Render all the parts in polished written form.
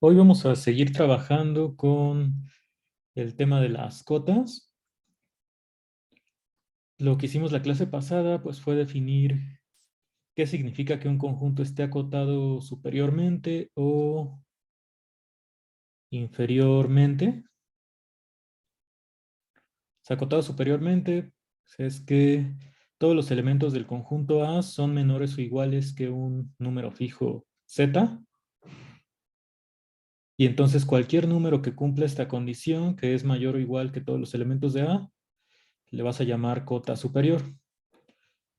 Hoy vamos a seguir trabajando con el tema de las cotas. Lo que hicimos la clase pasada, pues fue definir qué significa que un conjunto esté acotado superiormente o inferiormente. O sea, acotado superiormente pues, es que todos los elementos del conjunto A son menores o iguales que un número fijo Z. Y entonces cualquier número que cumpla esta condición, que es mayor o igual que todos los elementos de A, le vas a llamar cota superior.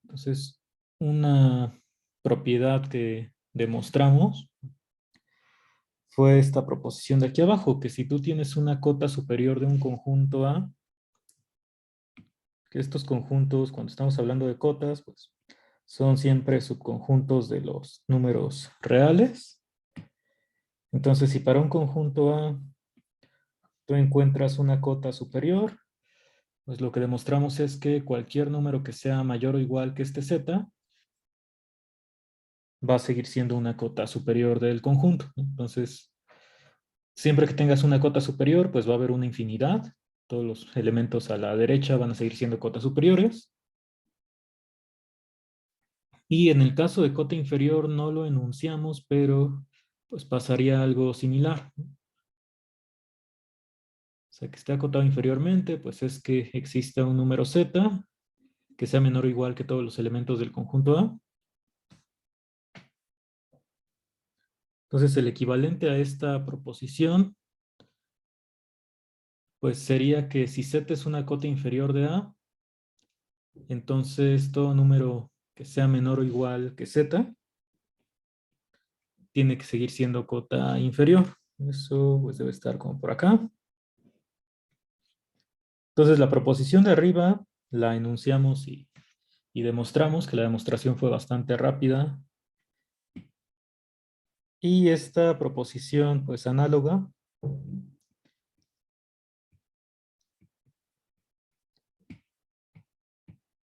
Entonces, una propiedad que demostramos fue esta proposición de aquí abajo, que si tú tienes una cota superior de un conjunto A, que estos conjuntos, cuando estamos hablando de cotas, pues son siempre subconjuntos de los números reales. Entonces, si para un conjunto A tú encuentras una cota superior, pues lo que demostramos es que cualquier número que sea mayor o igual que este Z va a seguir siendo una cota superior del conjunto. Entonces, siempre que tengas una cota superior, pues va a haber una infinidad. Todos los elementos a la derecha van a seguir siendo cotas superiores. Y en el caso de cota inferior no lo enunciamos, pero pues pasaría algo similar. O sea, que esté acotado inferiormente, pues es que exista un número z que sea menor o igual que todos los elementos del conjunto A. Entonces, el equivalente a esta proposición, pues sería que si z es una cota inferior de A, entonces todo número que sea menor o igual que z tiene que seguir siendo cota inferior. Eso pues debe estar como por acá. Entonces la proposición de arriba la enunciamos y demostramos que la demostración fue bastante rápida. Y esta proposición pues análoga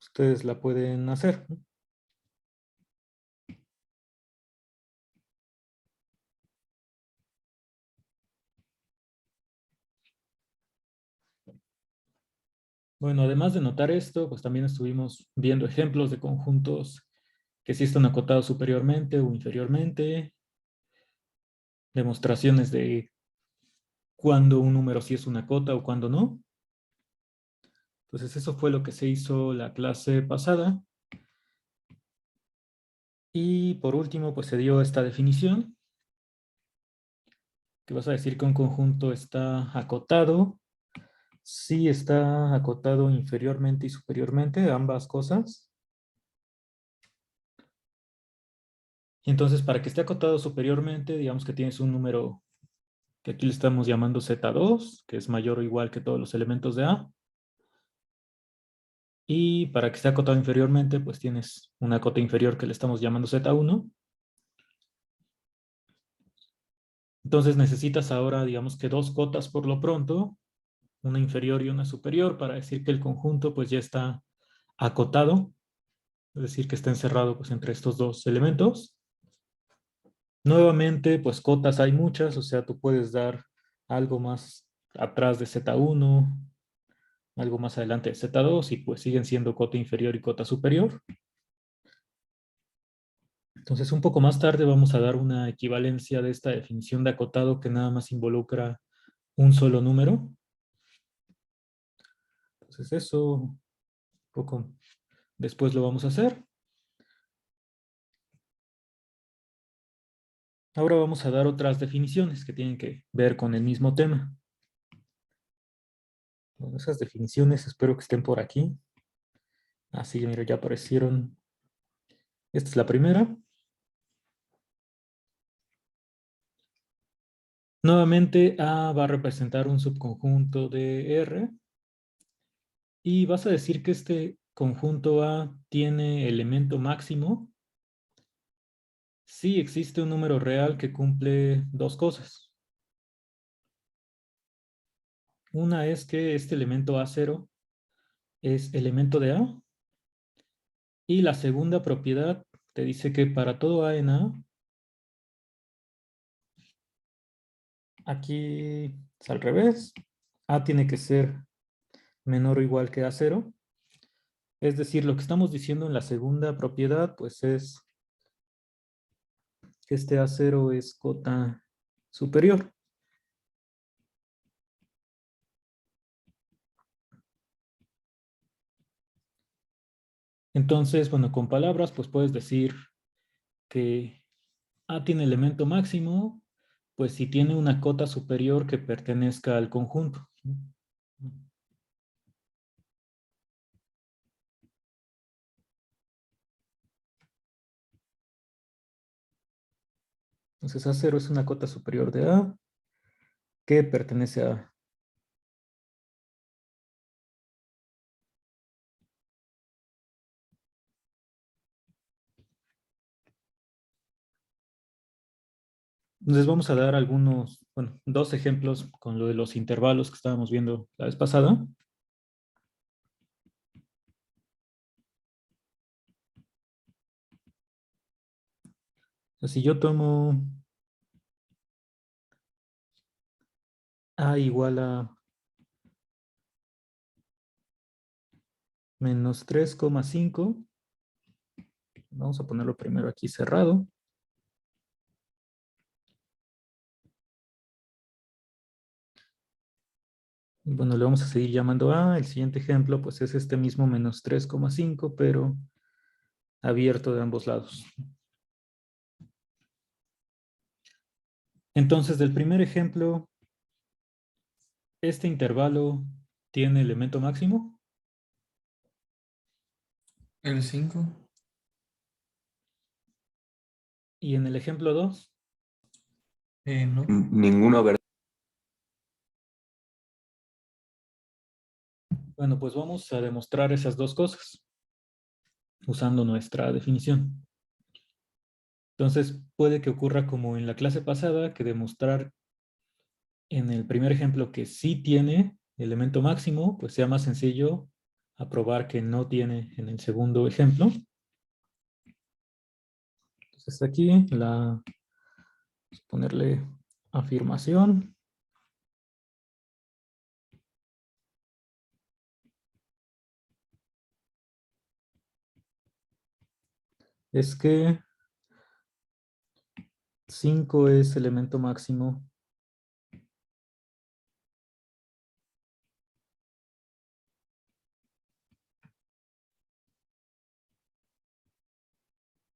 ustedes la pueden hacer. Bueno, además de notar esto, pues también estuvimos viendo ejemplos de conjuntos que sí están acotados superiormente o inferiormente, demostraciones de cuándo un número sí es una cota o cuándo no. Entonces eso fue lo que se hizo la clase pasada. Y por último, pues se dio esta definición, que vas a decir que un conjunto está acotado. Sí está acotado inferiormente y superiormente, ambas cosas. Y entonces, para que esté acotado superiormente, digamos que tienes un número que aquí le estamos llamando Z2, que es mayor o igual que todos los elementos de A. Y para que esté acotado inferiormente, pues tienes una cota inferior que le estamos llamando Z1. Entonces necesitas ahora, digamos que dos cotas por lo pronto, una inferior y una superior, para decir que el conjunto pues ya está acotado, es decir, que está encerrado pues entre estos dos elementos. Nuevamente, pues cotas hay muchas, o sea, tú puedes dar algo más atrás de Z1, algo más adelante de Z2 y pues siguen siendo cota inferior y cota superior. Entonces, un poco más tarde vamos a dar una equivalencia de esta definición de acotado que nada más involucra un solo número. Entonces, eso un poco después lo vamos a hacer. Ahora vamos a dar otras definiciones que tienen que ver con el mismo tema. Bueno, esas definiciones espero que estén por aquí. Así, mira, ya aparecieron. Esta es la primera. Nuevamente, A va a representar un subconjunto de R. Y vas a decir que este conjunto A tiene elemento máximo si existe un número real que cumple dos cosas. Una es que este elemento A0 es elemento de A. Y la segunda propiedad te dice que para todo A en A, Aquí es al revés. A tiene que ser menor o igual que A0. Es decir, lo que estamos diciendo en la segunda propiedad, pues es que este A0 es cota superior. Entonces, bueno, con palabras, pues puedes decir que A tiene elemento máximo, pues si tiene una cota superior que pertenezca al conjunto. Entonces A0 es una cota superior de A que pertenece a A. Entonces vamos a dar algunos, bueno, dos ejemplos con lo de los intervalos que estábamos viendo la vez pasada. Si yo tomo A igual a menos 3,5, vamos a ponerlo primero aquí cerrado. Y bueno, le vamos a seguir llamando A. El siguiente ejemplo, pues es este mismo menos 3,5, pero abierto de ambos lados. Entonces, del primer ejemplo, este intervalo tiene elemento máximo. El 5. Y en el ejemplo 2, No. Ninguno, ¿verdad? bueno, pues vamos a demostrar esas dos cosas usando nuestra definición. Entonces, puede que ocurra como en la clase pasada, que demostrar en el primer ejemplo que sí tiene elemento máximo, pues sea más sencillo a probar que no tiene en el segundo ejemplo. Entonces aquí vamos a ponerle afirmación. Es que 5 es elemento máximo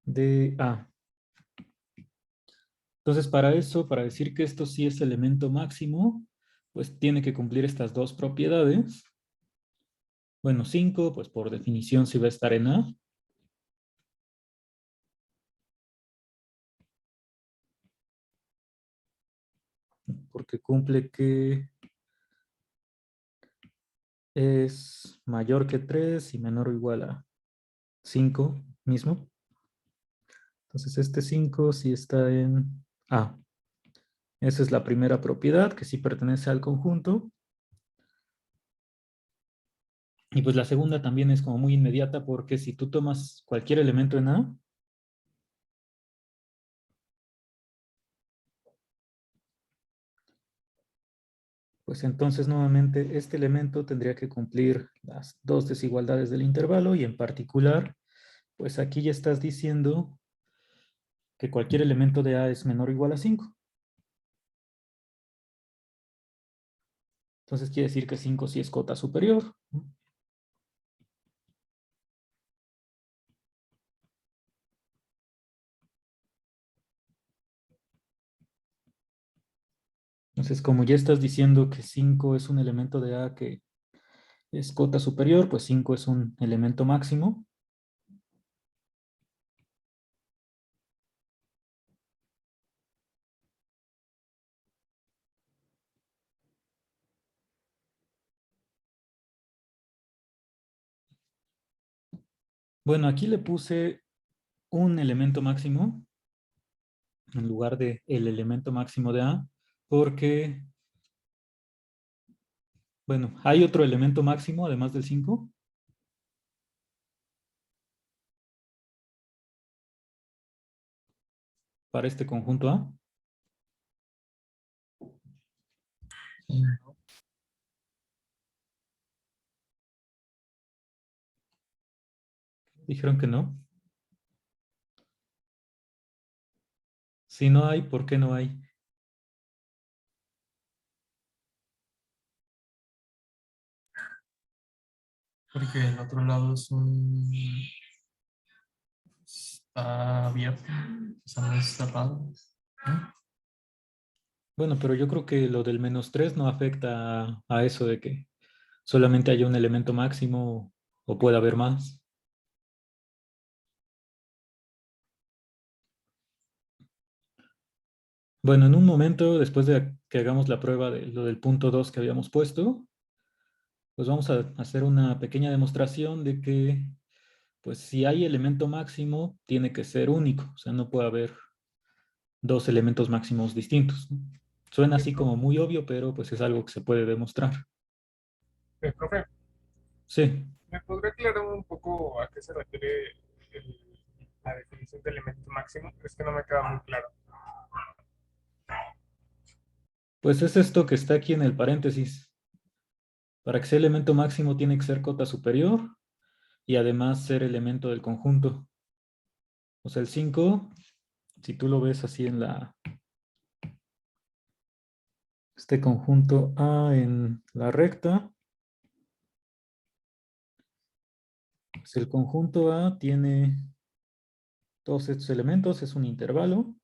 de A. Entonces, para eso, para decir que esto sí es elemento máximo, pues tiene que cumplir estas dos propiedades. Bueno, 5, pues por definición sí va a estar en A. Porque cumple que es mayor que 3 y menor o igual a 5 mismo. Entonces, este 5 sí está en A. Esa es la primera propiedad que sí pertenece al conjunto. Y pues la segunda también es como muy inmediata porque si tú tomas cualquier elemento en A, pues entonces nuevamente este elemento tendría que cumplir las dos desigualdades del intervalo y en particular, pues aquí ya estás diciendo que cualquier elemento de A es menor o igual a 5. Entonces quiere decir que 5 sí es cota superior. Entonces, como ya estás diciendo que 5 es un elemento de A que es cota superior, pues 5 es un elemento máximo. Bueno, aquí le puse un elemento máximo en lugar de el elemento máximo de A, porque, bueno, hay otro elemento máximo además del 5 para este conjunto A. No. Dijeron que no. Si no hay, ¿por qué no hay? Porque el otro lado está abierto, o sea, no es cerrado. ¿No? Bueno, pero yo creo que lo del -3 no afecta a eso de que solamente haya un elemento máximo o pueda haber más. Bueno, en un momento, después de que hagamos la prueba de lo del punto 2 que habíamos puesto, pues vamos a hacer una pequeña demostración de que, pues si hay elemento máximo, tiene que ser único. O sea, no puede haber dos elementos máximos distintos, ¿no? Suena así como muy obvio, pero pues es algo que se puede demostrar. Profe, Sí, ¿me podría aclarar un poco a qué se refiere la definición de elemento máximo? Es que no me queda muy claro. pues es esto que está aquí en el paréntesis. Para que sea elemento máximo tiene que ser cota superior y además ser elemento del conjunto. O sea, el 5, si tú lo ves así en este conjunto A en la recta, pues el conjunto A tiene todos estos elementos, es un intervalo,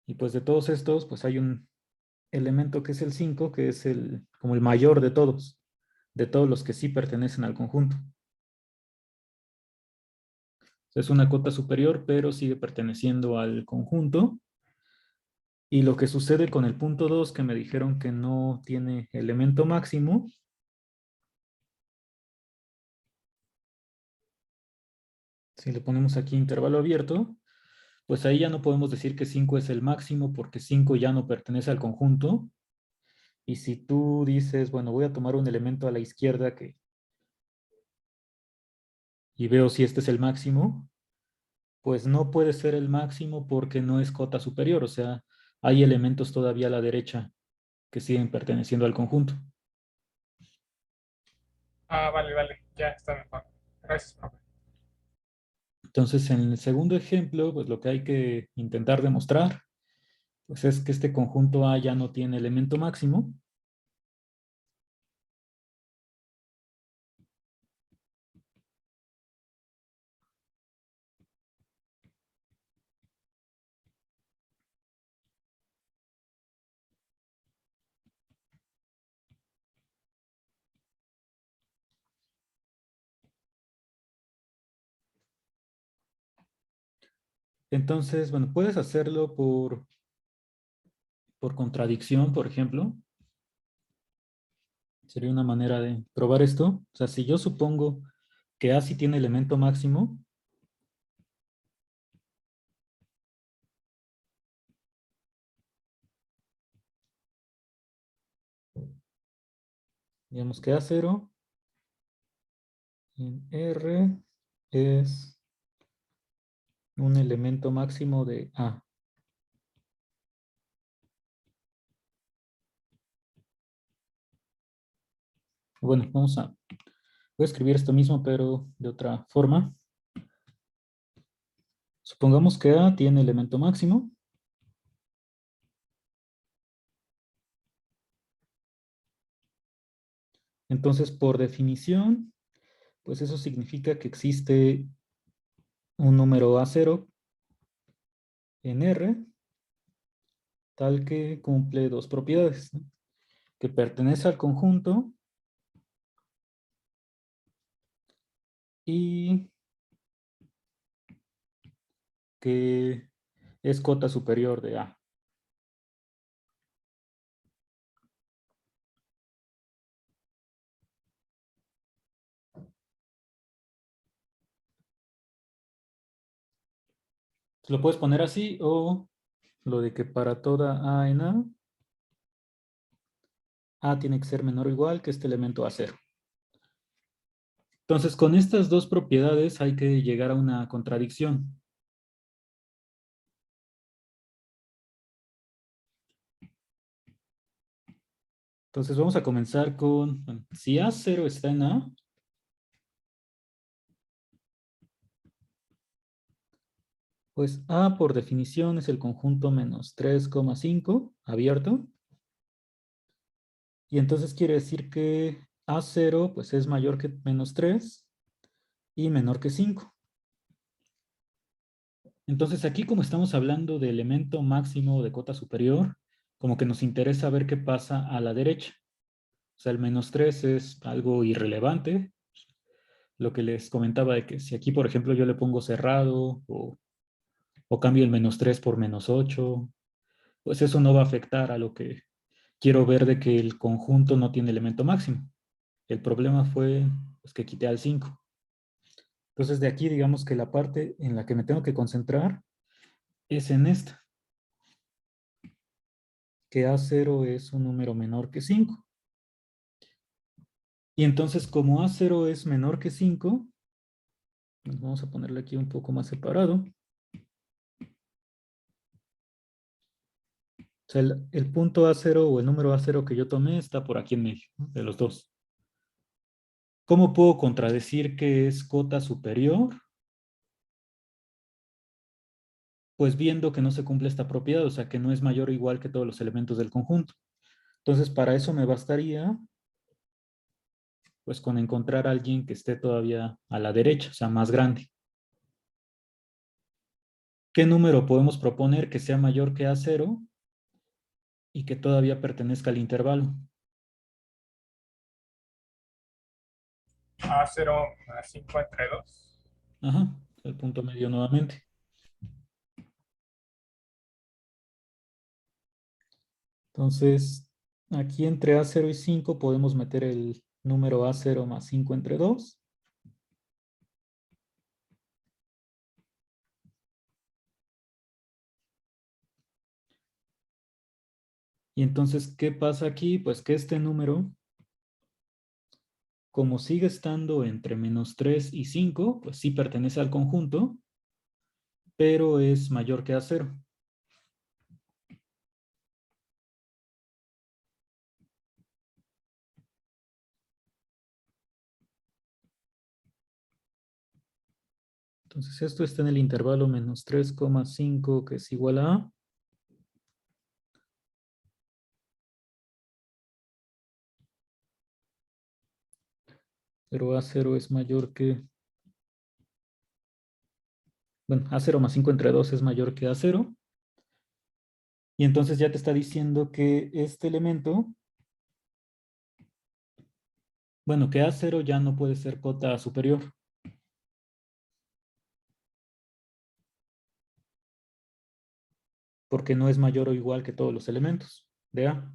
y pues de todos estos, pues hay un elemento que es el 5, que es como el mayor de todos los que sí pertenecen al conjunto. Es una cota superior, pero sigue perteneciendo al conjunto. Y lo que sucede con el punto 2, que me dijeron que no tiene elemento máximo, si le ponemos aquí intervalo abierto, pues ahí ya no podemos decir que 5 es el máximo porque 5 ya no pertenece al conjunto. Y si tú dices, bueno, voy a tomar un elemento a la izquierda y veo si este es el máximo, pues no puede ser el máximo porque no es cota superior. O sea, hay elementos todavía a la derecha que siguen perteneciendo al conjunto. Ah, vale, vale, ya está mejor. Gracias, profe. Entonces, en el segundo ejemplo, pues lo que hay que intentar demostrar, pues es que este conjunto A ya no tiene elemento máximo. Entonces, bueno, puedes hacerlo por contradicción, por ejemplo. Sería una manera de probar esto. O sea, si yo supongo que A sí tiene elemento máximo, digamos que A0 en R es un elemento máximo de A. Bueno, voy a escribir esto mismo, pero de otra forma. Supongamos que A tiene elemento máximo. Entonces, por definición, pues eso significa que existe un número A0 en R, tal que cumple dos propiedades, ¿no? Que pertenece al conjunto y que es cota superior de A. Lo puedes poner así o lo de que para toda A en A tiene que ser menor o igual que este elemento A0. Entonces, con estas dos propiedades hay que llegar a una contradicción. Entonces vamos a comenzar con, bueno, si A0 está en A, pues A por definición es el conjunto menos 3,5 abierto. Y entonces quiere decir que A0 pues es mayor que menos 3 y menor que 5. Entonces aquí como estamos hablando de elemento máximo de cota superior, como que nos interesa ver qué pasa a la derecha. O sea, el menos 3 es algo irrelevante. Lo que les comentaba de que si aquí, por ejemplo, yo le pongo cerrado o cambio el menos 3 por menos 8, pues eso no va a afectar a lo que quiero ver de que el conjunto no tiene elemento máximo. El problema fue pues, que quité al 5. Entonces de aquí digamos que la parte en la que me tengo que concentrar es en esta, que A0 es un número menor que 5. Y entonces como A0 es menor que 5, pues vamos a ponerle aquí un poco más separado. O sea, el punto A0 o el número A0 que yo tomé está por aquí en medio, ¿no? De los dos. ¿Cómo puedo contradecir que es cota superior? Pues viendo que no se cumple esta propiedad, o sea, que no es mayor o igual que todos los elementos del conjunto. Entonces, para eso me bastaría, pues, con encontrar a alguien que esté todavía a la derecha, o sea, más grande. ¿Qué número podemos proponer que sea mayor que A0 y que todavía pertenezca al intervalo? A0 más 5 entre 2. Ajá, el punto medio nuevamente. Entonces, aquí entre A0 y 5 podemos meter el número A0 más 5 entre 2. Y entonces, ¿qué pasa aquí? Pues que este número, como sigue estando entre menos 3 y 5, pues sí pertenece al conjunto, pero es mayor que A0. Entonces, esto está en el intervalo menos 3,5, que es igual a A. Pero A0 es mayor que, bueno, A0 más 5 entre 2 es mayor que A0. Y entonces ya te está diciendo que este elemento, bueno, que A0 ya no puede ser cota superior, porque no es mayor o igual que todos los elementos de A.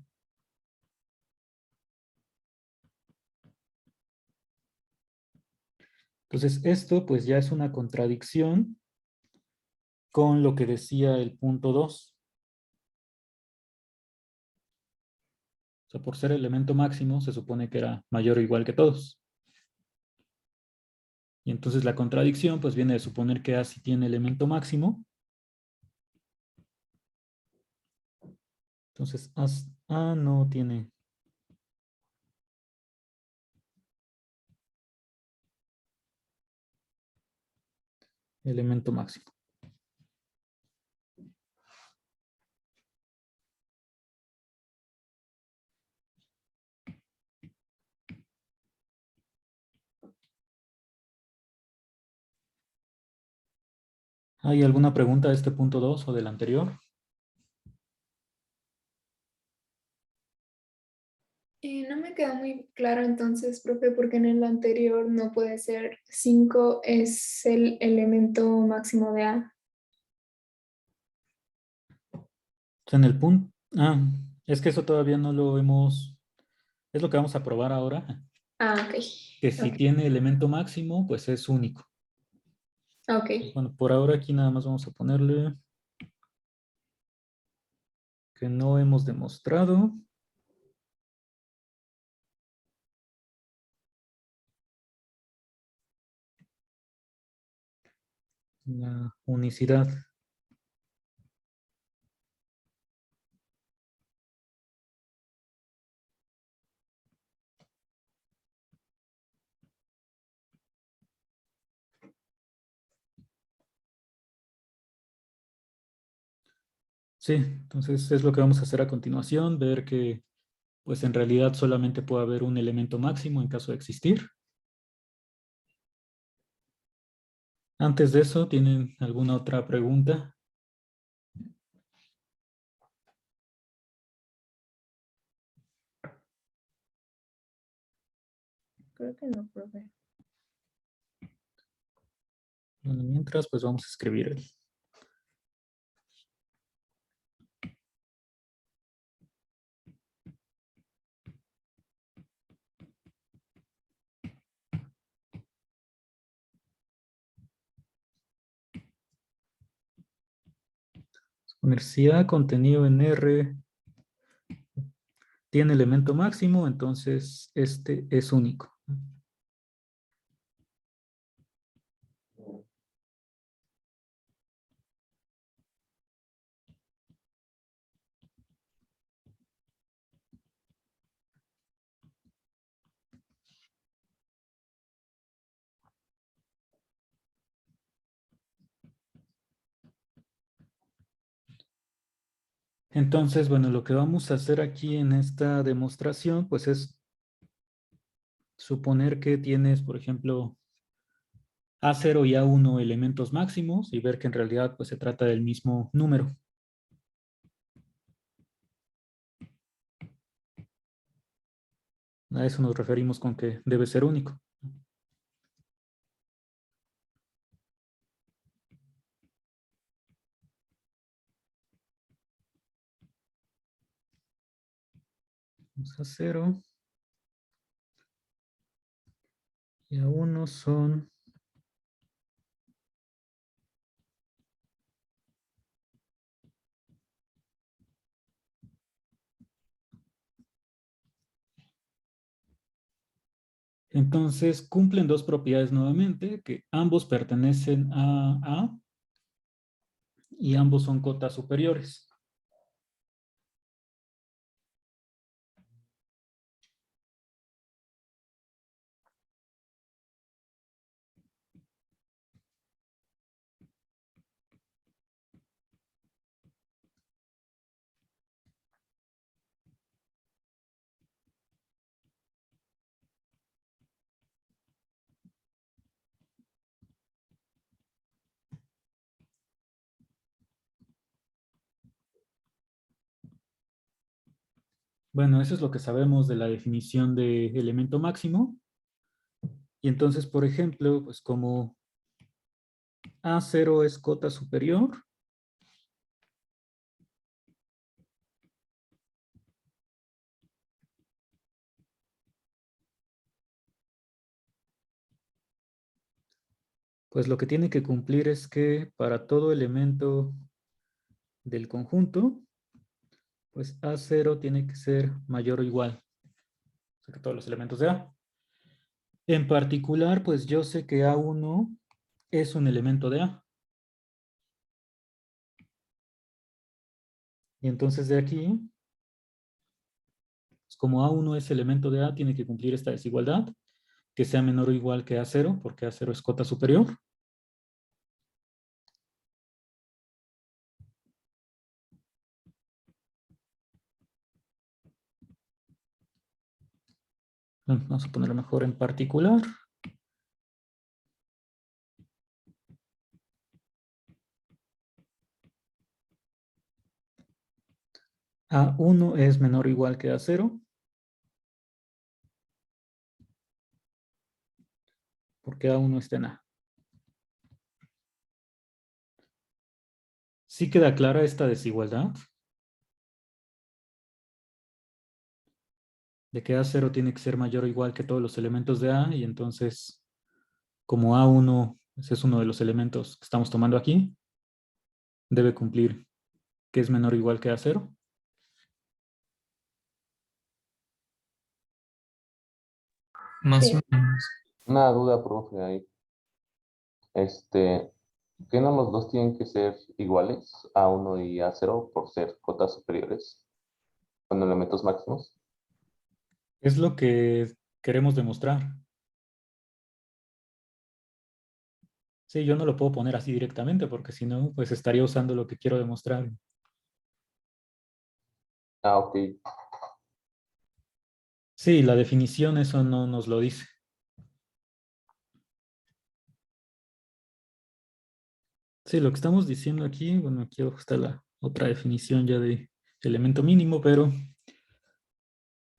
Entonces, esto pues ya es una contradicción con lo que decía el punto 2. O sea, por ser elemento máximo, se supone que era mayor o igual que todos. Y entonces la contradicción pues viene de suponer que A sí tiene elemento máximo. Entonces A no tiene elemento máximo. ¿Hay alguna pregunta de este punto 2 o del anterior? No me queda muy claro entonces, profe, porque en el anterior no puede ser 5 es el elemento máximo de A. O sea, en el punto... Ah, es que eso todavía no lo hemos... Es lo que vamos a probar ahora. Ah, ok. Que si Ok. tiene elemento máximo, pues es único. Ok. Bueno, por ahora aquí nada más vamos a ponerle que no hemos demostrado la unicidad. Sí, entonces es lo que vamos a hacer a continuación, ver que pues en realidad solamente puede haber un elemento máximo en caso de existir. Antes de eso, ¿tienen alguna otra pregunta? Creo que no, profe. Bueno, mientras, pues vamos a escribir el... Poner si A contenido en R tiene elemento máximo, entonces este es único. Entonces, bueno, lo que vamos a hacer aquí en esta demostración, pues es suponer que tienes, por ejemplo, A0 y A1 elementos máximos y ver que en realidad pues se trata del mismo número. A eso nos referimos con que debe ser único. Vamos a 0 y A1 son... Entonces cumplen dos propiedades nuevamente, que ambos pertenecen a A y ambos son cotas superiores. Bueno, eso es lo que sabemos de la definición de elemento máximo. Y entonces, por ejemplo, pues como A0 es cota superior, pues lo que tiene que cumplir es que para todo elemento del conjunto, pues A0 tiene que ser mayor o igual que todos los elementos de A. En particular, pues yo sé que A1 es un elemento de A. Y entonces de aquí, pues como A1 es elemento de A, tiene que cumplir esta desigualdad, que sea menor o igual que A0, porque A0 es cota superior. Bueno, vamos a ponerlo mejor en particular. A1 es menor o igual que A0, porque A1 está en A. ¿Sí queda clara esta desigualdad? De que A0 tiene que ser mayor o igual que todos los elementos de A, y entonces, como A1 ese es uno de los elementos que estamos tomando aquí, debe cumplir que es menor o igual que A0. Más Sí. o menos. Una duda, profe, ahí. Este, ¿qué no los dos tienen que ser iguales, A1 y A0, por ser cotas superiores con elementos máximos? Es lo que queremos demostrar. Sí, yo no lo puedo poner así directamente porque si no, pues estaría usando lo que quiero demostrar. Ah, ok. Sí, la definición eso no nos lo dice. Sí, lo que estamos diciendo aquí, bueno, aquí abajo está la otra definición ya de elemento mínimo, pero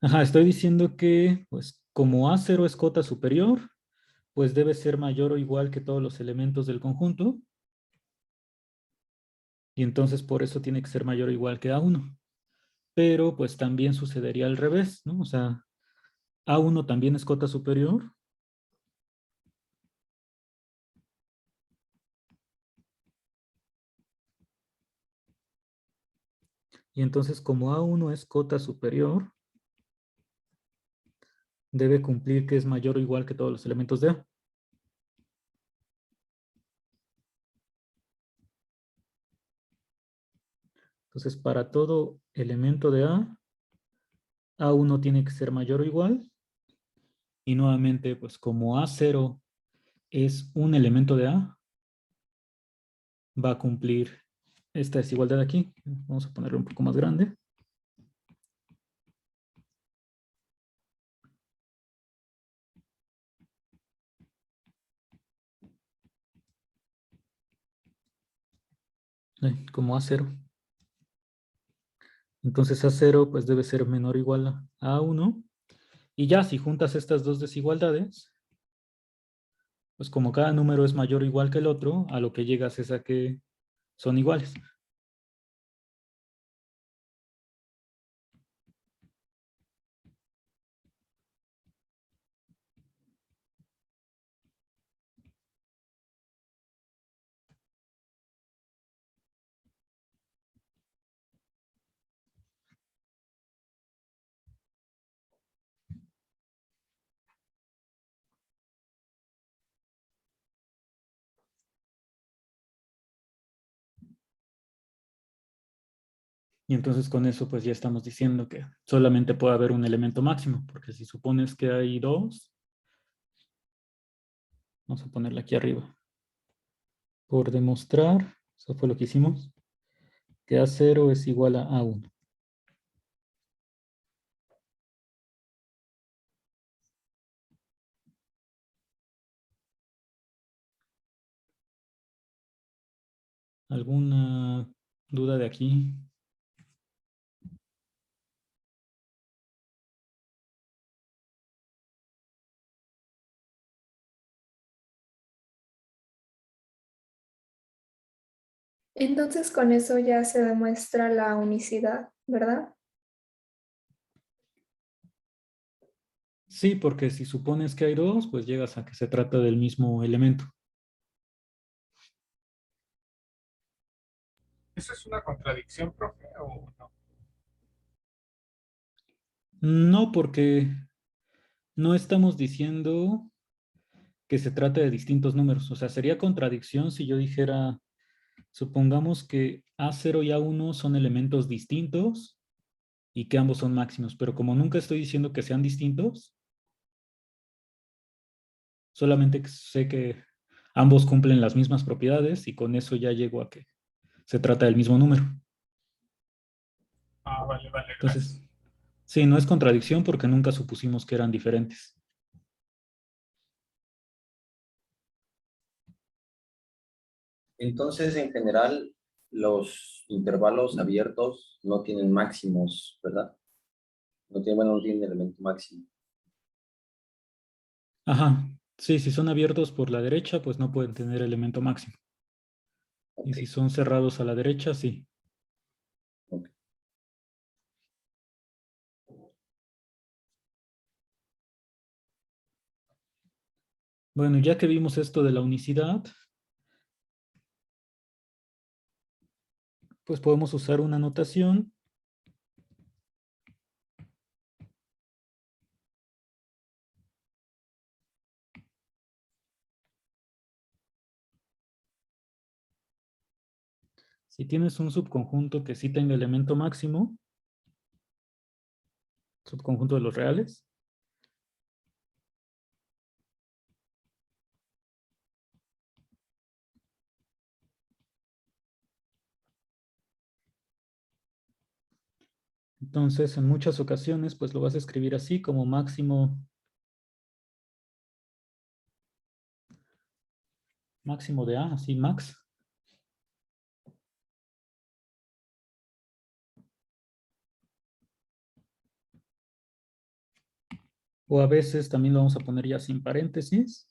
ajá, estoy diciendo que, pues, como A0 es cota superior, pues debe ser mayor o igual que todos los elementos del conjunto, y entonces por eso tiene que ser mayor o igual que A1. Pero, pues, también sucedería al revés, ¿no? O sea, A1 también es cota superior, y entonces como A1 es cota superior, debe cumplir que es mayor o igual que todos los elementos de A. Entonces, para todo elemento de A, A1 tiene que ser mayor o igual. Y nuevamente, pues como A0 es un elemento de A, va a cumplir esta desigualdad de aquí. Vamos a ponerlo un poco más grande. Como A0. Entonces A0 pues debe ser menor o igual a A1. Y ya si juntas estas dos desigualdades, pues como cada número es mayor o igual que el otro, a lo que llegas es a que son iguales. Y entonces con eso pues ya estamos diciendo que solamente puede haber un elemento máximo, porque si supones que hay dos, vamos a ponerla aquí arriba. Por demostrar, eso fue lo que hicimos, que A0 es igual a A1. ¿Alguna duda de aquí? Entonces con eso ya se demuestra la unicidad, ¿verdad? Sí, porque si supones que hay dos, pues llegas a que se trata del mismo elemento. ¿Eso es una contradicción, profe, o no? No, porque no estamos diciendo que se trate de distintos números. O sea, sería contradicción si yo dijera, supongamos que A0 y A1 son elementos distintos y que ambos son máximos, pero como nunca estoy diciendo que sean distintos, solamente que sé que ambos cumplen las mismas propiedades y con eso ya llego a que se trata del mismo número. Ah, vale, vale, Entonces, gracias. sí, no es contradicción porque nunca supusimos que eran diferentes. Entonces, en general, los intervalos abiertos no tienen máximos, ¿verdad? No tienen, bueno, no tienen elemento máximo. Ajá, sí, si son abiertos por la derecha, pues no pueden tener elemento máximo. Y Ok, si son cerrados a la derecha, sí. ok. Bueno, ya que vimos esto de la unicidad, pues podemos usar una notación. Si tienes un subconjunto que sí tenga elemento máximo, subconjunto de los reales, Entonces, en muchas ocasiones, pues lo vas a escribir así como máximo de A, así max. O a veces también lo vamos a poner ya sin paréntesis.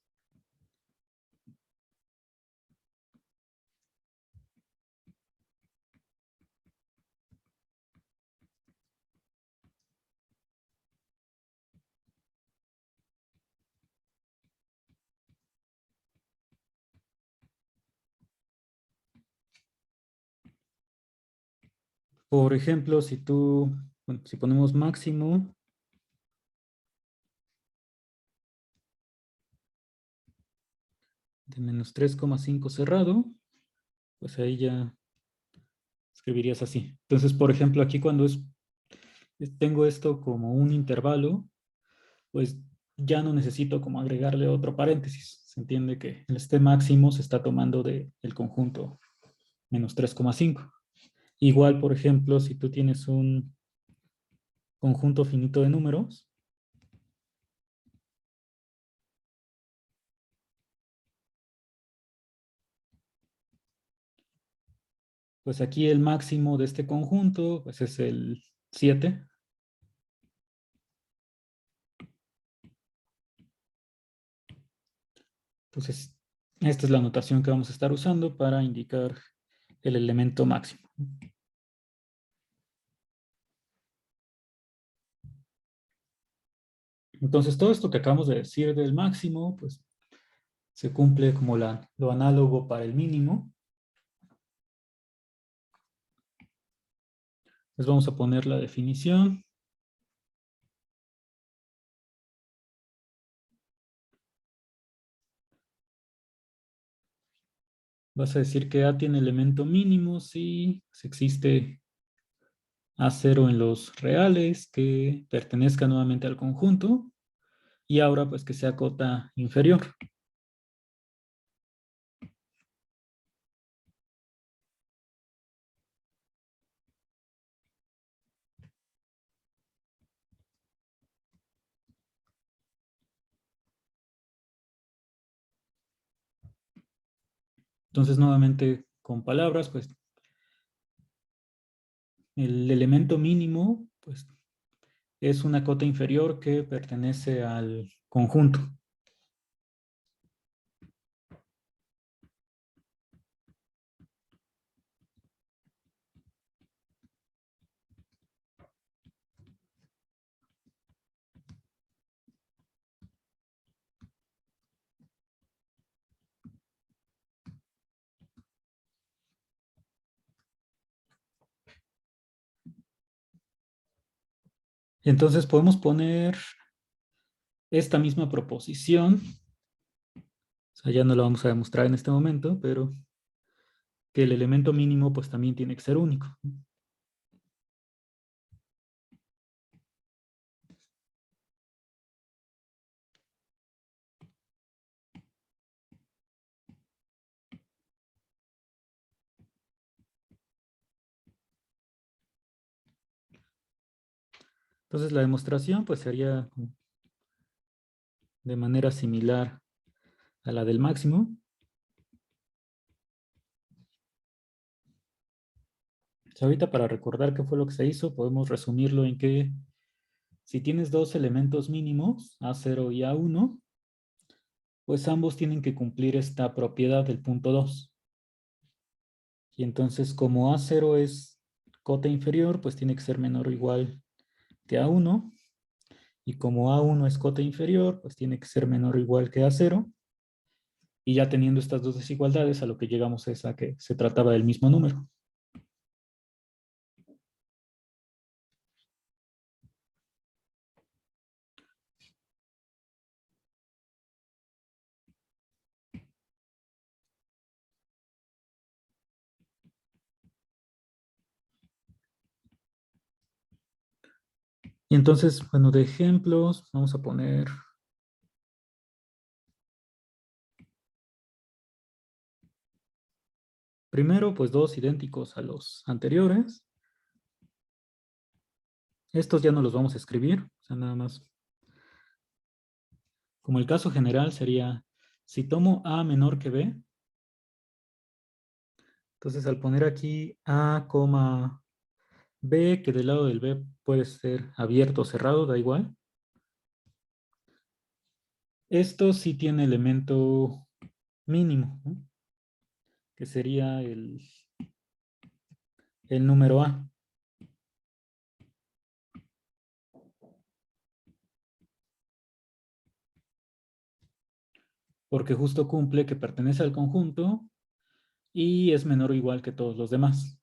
Por ejemplo, si ponemos máximo de menos 3,5 cerrado, pues ahí ya escribirías así. Entonces, por ejemplo, aquí cuando tengo esto como un intervalo, pues ya no necesito como agregarle otro paréntesis. Se entiende que este máximo se está tomando del conjunto menos 3,5. Igual, por ejemplo, si tú tienes un conjunto finito de números, pues aquí el máximo de este conjunto pues es el 7. Entonces, esta es la notación que vamos a estar usando para indicar el elemento máximo. Entonces, todo esto que acabamos de decir del máximo, pues se cumple como lo análogo para el mínimo. Les vamos a poner la definición. Vas a decir que A tiene elemento mínimo si existe A0 en los reales que pertenezca nuevamente al conjunto y ahora pues que sea cota inferior. Entonces nuevamente con palabras pues el elemento mínimo pues es una cota inferior que pertenece al conjunto. Entonces podemos poner esta misma proposición, o sea, ya no la vamos a demostrar en este momento, pero que el elemento mínimo pues también tiene que ser único. Entonces la demostración pues sería de manera similar a la del máximo. Ahorita para recordar qué fue lo que se hizo, podemos resumirlo en que si tienes dos elementos mínimos, A0 y A1, pues ambos tienen que cumplir esta propiedad del punto 2. Y entonces como A0 es cota inferior, pues tiene que ser menor o igual que A1. Y como A1 es cota inferior, pues tiene que ser menor o igual que A0. Y ya teniendo estas dos desigualdades, a lo que llegamos es a que se trataba del mismo número. Y entonces, bueno, de ejemplos, vamos a poner primero, pues dos idénticos a los anteriores. Estos ya no los vamos a escribir, o sea, nada más. Como el caso general sería, si tomo A menor que B, entonces al poner aquí A, B, que del lado del B puede ser abierto o cerrado, da igual. Esto sí tiene elemento mínimo, ¿no? Que sería el número A. Porque justo cumple que pertenece al conjunto y es menor o igual que todos los demás.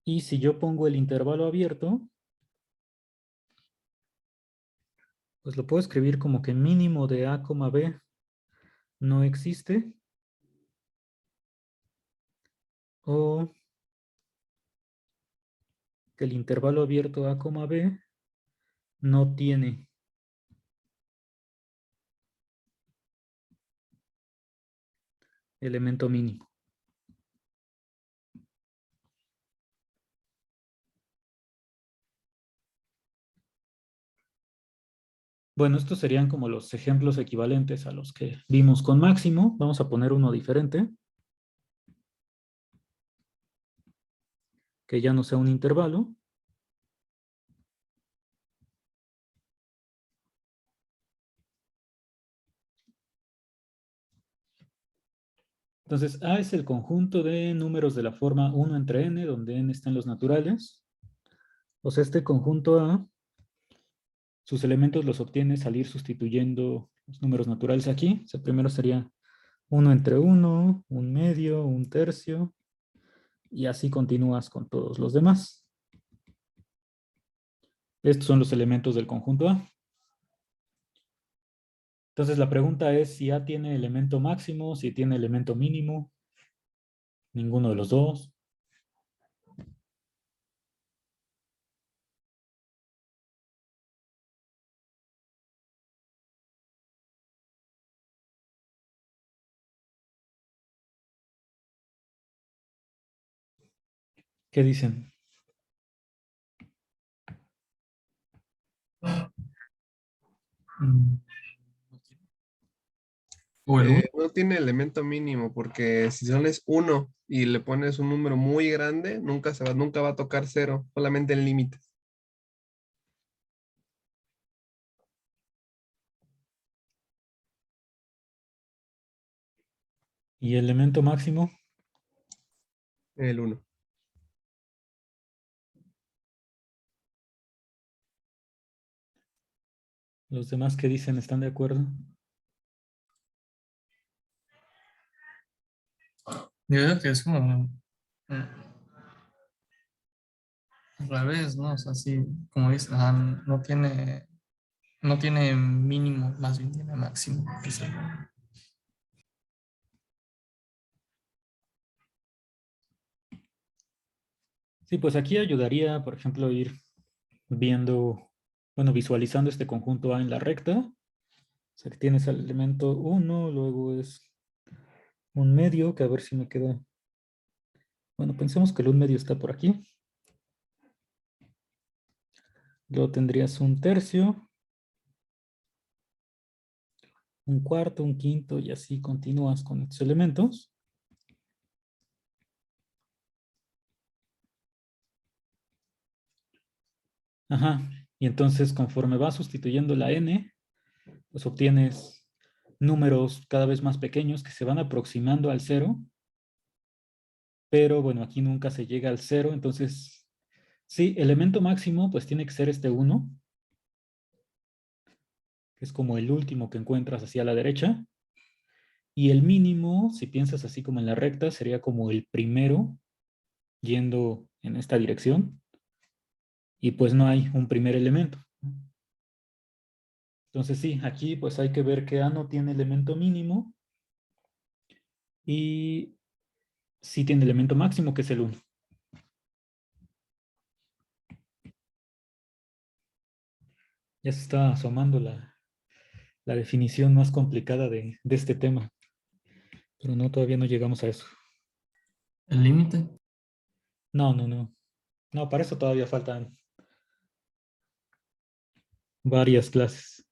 Y si yo pongo el intervalo abierto, pues lo puedo escribir como que mínimo de A, B no existe. O que el intervalo abierto A, B no tiene elemento mínimo. Bueno, estos serían como los ejemplos equivalentes a los que vimos con máximo. Vamos a poner uno diferente, que ya no sea un intervalo. Entonces, A es el conjunto de números de la forma 1 entre n, donde n están los naturales. O sea, este conjunto A, sus elementos los obtienes al ir sustituyendo los números naturales aquí. O sea, primero sería 1 entre 1, un medio, un tercio, y así continúas con todos los demás. Estos son los elementos del conjunto A. Entonces la pregunta es si A tiene elemento máximo, si tiene elemento mínimo. Ninguno de los dos. ¿Qué dicen? Mm, O el 1. No tiene elemento mínimo porque si solo es 1 y le pones un número muy grande, nunca va a tocar cero, solamente en límites. ¿Y elemento máximo? El 1. ¿Los demás qué dicen? ¿Están de acuerdo? Yo creo que es como al revés, ¿no? O sea, sí, como dices, ajá, no tiene mínimo, más bien tiene máximo. Que es Sí, pues aquí ayudaría, por ejemplo, ir viendo, bueno, visualizando este conjunto A en la recta. O sea, que tienes el elemento 1, luego es un medio, que a ver si me queda. Bueno, pensemos que el un medio está por aquí. Luego tendrías un tercio, un cuarto, un quinto, y así continúas con estos elementos. Ajá. Y entonces, conforme vas sustituyendo la n, pues obtienes números cada vez más pequeños que se van aproximando al cero. Pero bueno, aquí nunca se llega al cero. Entonces, sí, elemento máximo, pues tiene que ser este 1, que es como el último que encuentras hacia la derecha. Y el mínimo, si piensas así como en la recta, sería como el primero yendo en esta dirección. Y pues no hay un primer elemento. Entonces sí, aquí pues hay que ver que A no tiene elemento mínimo y sí tiene elemento máximo, que es el 1. Ya se está asomando la definición más complicada de este tema. Pero no, todavía no llegamos a eso. el límite. No, no, no. No, para eso todavía faltan varias clases.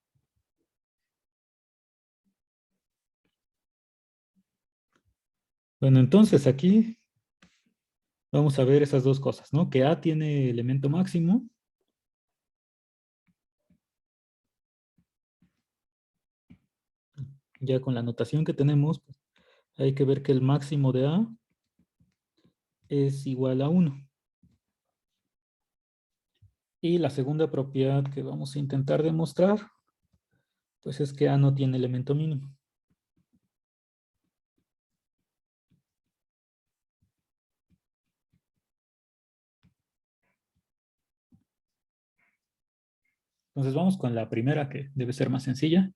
Bueno, entonces aquí vamos a ver esas dos cosas, ¿no? Que A tiene elemento máximo. Ya con la notación que tenemos, pues, hay que ver que el máximo de A es igual a 1. Y la segunda propiedad que vamos a intentar demostrar, pues es que A no tiene elemento mínimo. Entonces vamos con la primera, que debe ser más sencilla.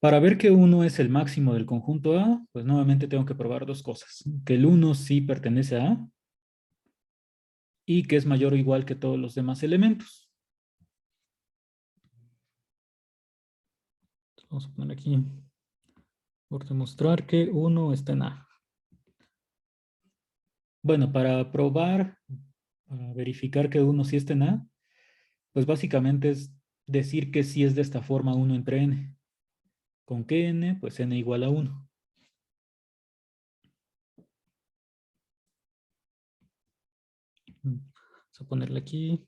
Para ver que 1 es el máximo del conjunto A, pues nuevamente tengo que probar dos cosas. Que el 1 sí pertenece a A y que es mayor o igual que todos los demás elementos. Vamos a poner aquí, por demostrar que 1 está en A. Bueno, para probar, para verificar que 1 sí está en A, pues básicamente es decir que sí es de esta forma 1 entre n. ¿Con qué n? Pues n igual a 1. Vamos a ponerle aquí.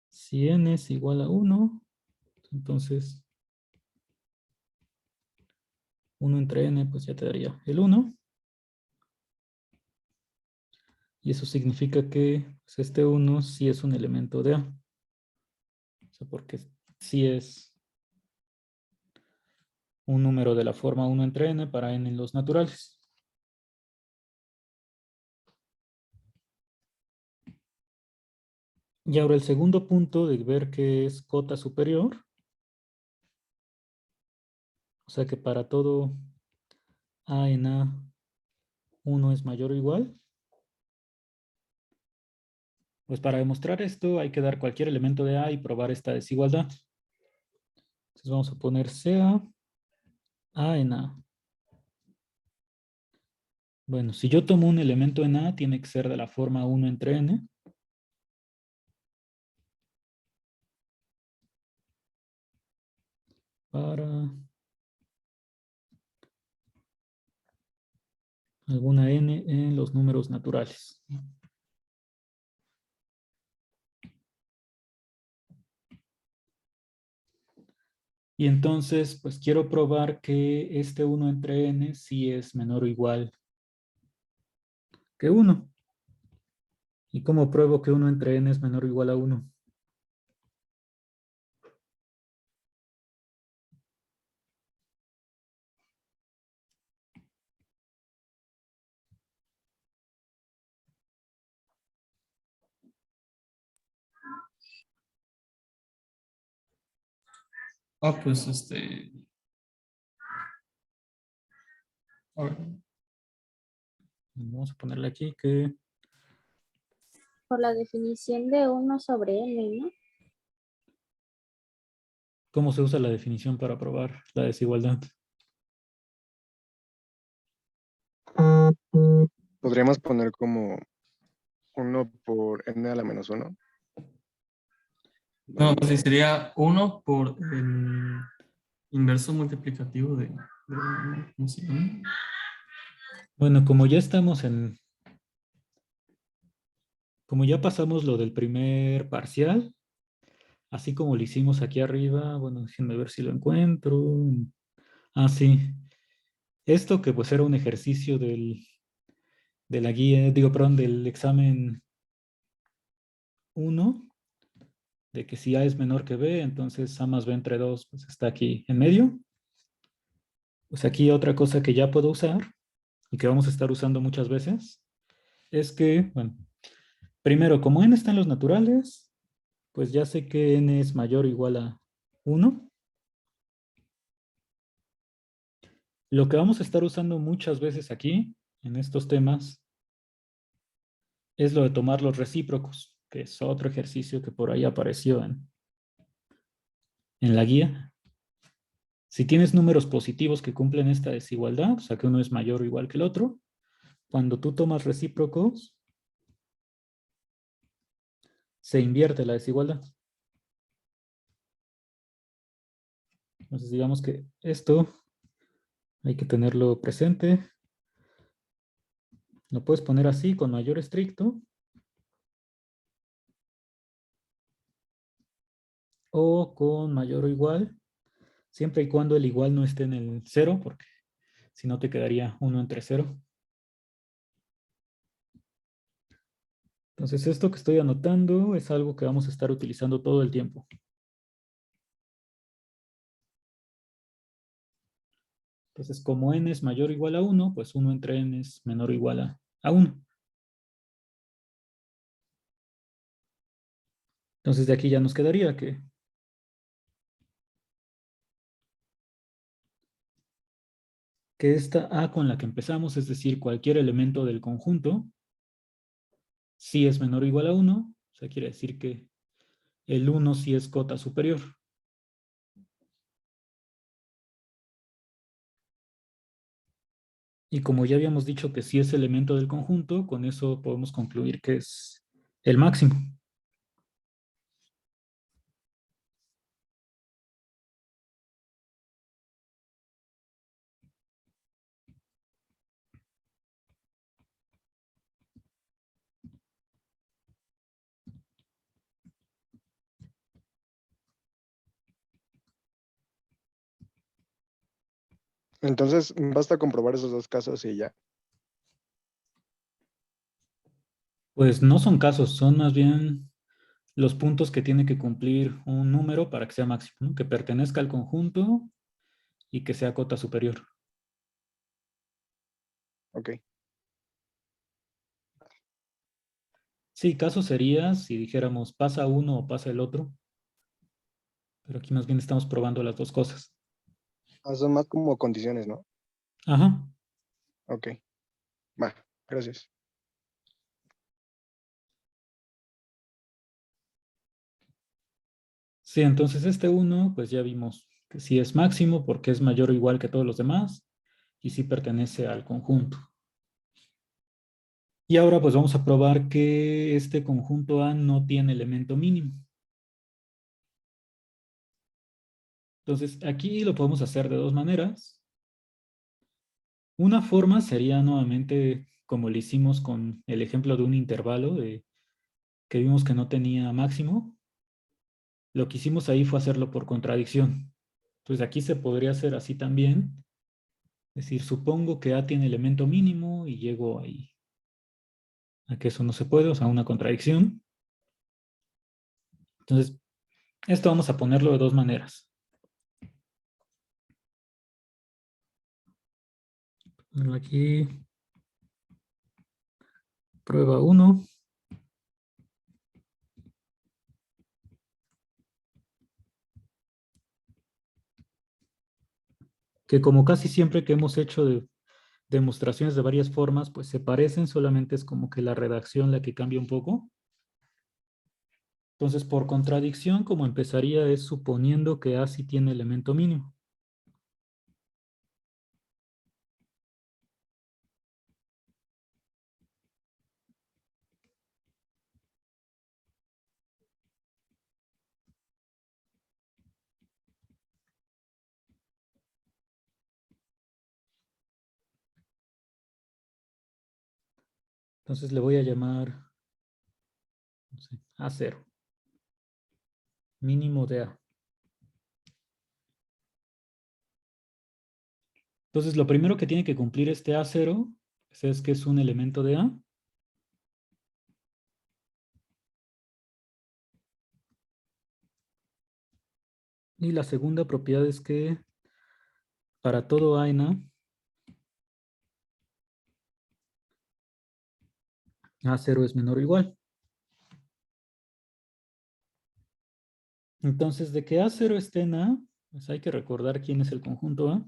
Si n es igual a 1, entonces 1 entre n, pues ya te daría el 1. Y eso significa que pues, este 1 sí es un elemento de A. O sea, porque sí es un número de la forma 1 entre n para n en los naturales. Y ahora el segundo punto de ver que es cota superior. O sea que para todo A en A, 1 es mayor o igual. Pues para demostrar esto hay que dar cualquier elemento de A y probar esta desigualdad. Entonces vamos a poner sea A en A. Bueno, si yo tomo un elemento en A, tiene que ser de la forma 1 entre n. Para alguna n en los números naturales. Y entonces, pues quiero probar que este 1 entre n sí es menor o igual que 1. ¿Y cómo pruebo que 1 entre n es menor o igual a 1? Pues a ver, Vamos a ponerle aquí que... Por la definición de 1 sobre n, ¿no? ¿Cómo se usa la definición para probar la desigualdad? Podríamos poner como 1 por n a la menos 1. no, pues sí, sería 1 por el inverso multiplicativo de ¿cómo se llama? Bueno, como ya estamos en... Como ya pasamos lo del primer parcial, así como lo hicimos aquí arriba, bueno, déjenme ver si lo encuentro. Ah, sí. Esto que pues era un ejercicio de la guía, digo, perdón, del examen 1, de que si A es menor que B, entonces A más B entre 2, pues está aquí en medio. Pues aquí otra cosa que ya puedo usar, y que vamos a estar usando muchas veces, es que, bueno, primero, como n está en los naturales, pues ya sé que n es mayor o igual a 1. Lo que vamos a estar usando muchas veces aquí, en estos temas, es lo de tomar los recíprocos, que es otro ejercicio que por ahí apareció en la guía. Si tienes números positivos que cumplen esta desigualdad, o sea que uno es mayor o igual que el otro, cuando tú tomas recíprocos, se invierte la desigualdad. Entonces digamos que esto hay que tenerlo presente. Lo puedes poner así con mayor estricto. O con mayor o igual. Siempre y cuando el igual no esté en el 0, porque si no te quedaría 1 entre 0. Entonces esto que estoy anotando es algo que vamos a estar utilizando todo el tiempo. Entonces como n es mayor o igual a 1, pues 1 entre n es menor o igual a 1. Entonces de aquí ya nos quedaría que esta A con la que empezamos, es decir, cualquier elemento del conjunto, si es menor o igual a 1, o sea, quiere decir que el 1 sí es cota superior. Y como ya habíamos dicho que sí es elemento del conjunto, con eso podemos concluir que es el máximo. Entonces, basta comprobar esos dos casos y ya. Pues no son casos, son más bien los puntos que tiene que cumplir un número para que sea máximo, ¿no? Que pertenezca al conjunto y que sea cota superior. Ok. Sí, caso sería si dijéramos pasa uno o pasa el otro, pero aquí más bien estamos probando las dos cosas. Son más como condiciones, ¿no? Ajá. Ok. Va, gracias. Sí, entonces este uno, pues ya vimos que sí es máximo porque es mayor o igual que todos los demás y sí pertenece al conjunto. Y ahora pues vamos a probar que este conjunto A no tiene elemento mínimo. Entonces aquí lo podemos hacer de dos maneras. Una forma sería nuevamente como lo hicimos con el ejemplo de un intervalo que vimos que no tenía máximo. Lo que hicimos ahí fue hacerlo por contradicción. Entonces aquí se podría hacer así también. Es decir, supongo que A tiene elemento mínimo y llego ahí a que eso no se puede, o sea, una contradicción. Entonces, esto vamos a ponerlo de dos maneras. Ponerlo aquí, prueba 1. Que como casi siempre que hemos hecho demostraciones de varias formas, pues se parecen, solamente es como que la redacción la que cambia un poco. Entonces, por contradicción, como empezaría es suponiendo que A sí tiene elemento mínimo. Entonces le voy a llamar, no sé, A0. Mínimo de A. Entonces, lo primero que tiene que cumplir este A0 es que es un elemento de A. Y la segunda propiedad es que para todo A en A, A0 es menor o igual. Entonces, de que A0 esté en A, pues hay que recordar quién es el conjunto A.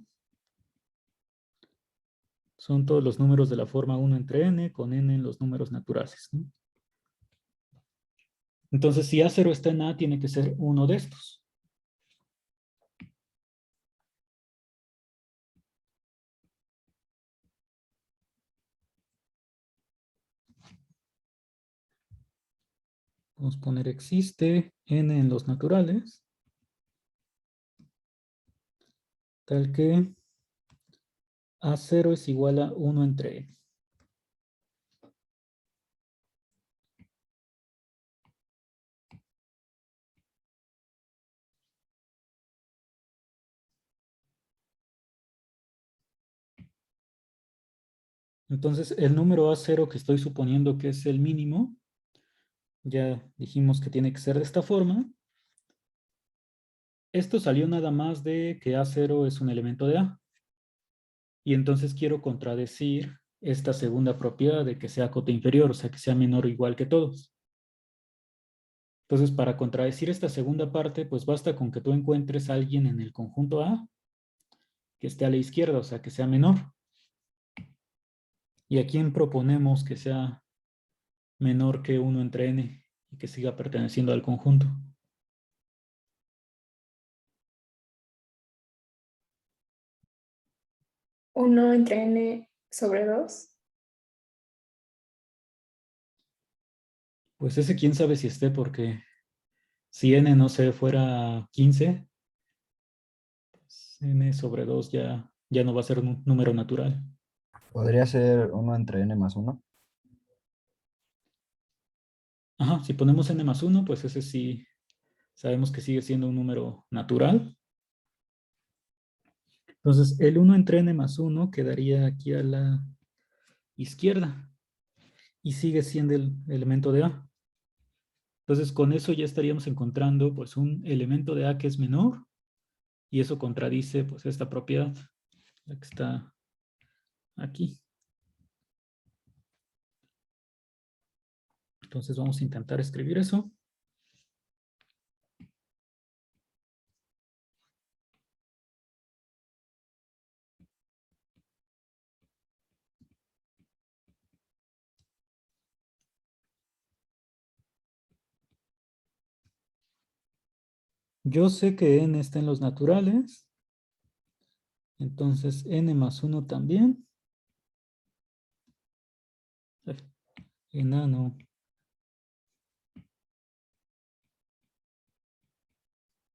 Son todos los números de la forma 1 entre n, con n en los números naturales, ¿no? Entonces, si A0 está en A, tiene que ser uno de estos. Vamos a poner existe n en los naturales, tal que A0 es igual a 1 entre n. Entonces, el número A0 que estoy suponiendo que es el mínimo, ya dijimos que tiene que ser de esta forma. Esto salió nada más de que A0 es un elemento de A. Y entonces quiero contradecir esta segunda propiedad de que sea cota inferior, o sea, que sea menor o igual que todos. Entonces, para contradecir esta segunda parte, pues basta con que tú encuentres a alguien en el conjunto A que esté a la izquierda, o sea, que sea menor. ¿Y a quién proponemos que sea menor que 1 entre n y que siga perteneciendo al conjunto? Uno entre n sobre 2. Pues ese quién sabe si esté, porque si n no se fuera 15, pues n sobre 2 ya no va a ser un número natural. Podría ser 1 entre n más 1. Ajá, si ponemos n más 1, pues ese sí sabemos que sigue siendo un número natural. Entonces, el 1 entre n más 1 quedaría aquí a la izquierda y sigue siendo el elemento de A. Entonces, con eso ya estaríamos encontrando pues un elemento de A que es menor y eso contradice pues esta propiedad, la que está aquí. Entonces, vamos a intentar escribir eso. Yo sé que n está en los naturales. Entonces, n más 1 también. Enano.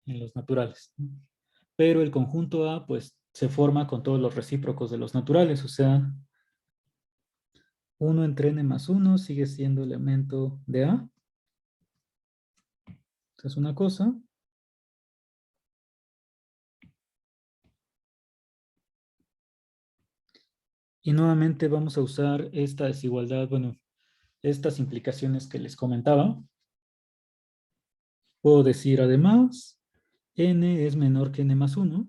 En los naturales. Pero el conjunto A, pues, se forma con todos los recíprocos de los naturales. O sea, 1 entre n más 1 sigue siendo elemento de A. Esa es una cosa. Y nuevamente vamos a usar esta desigualdad, bueno, estas implicaciones que les comentaba. Puedo decir además, n es menor que n más 1.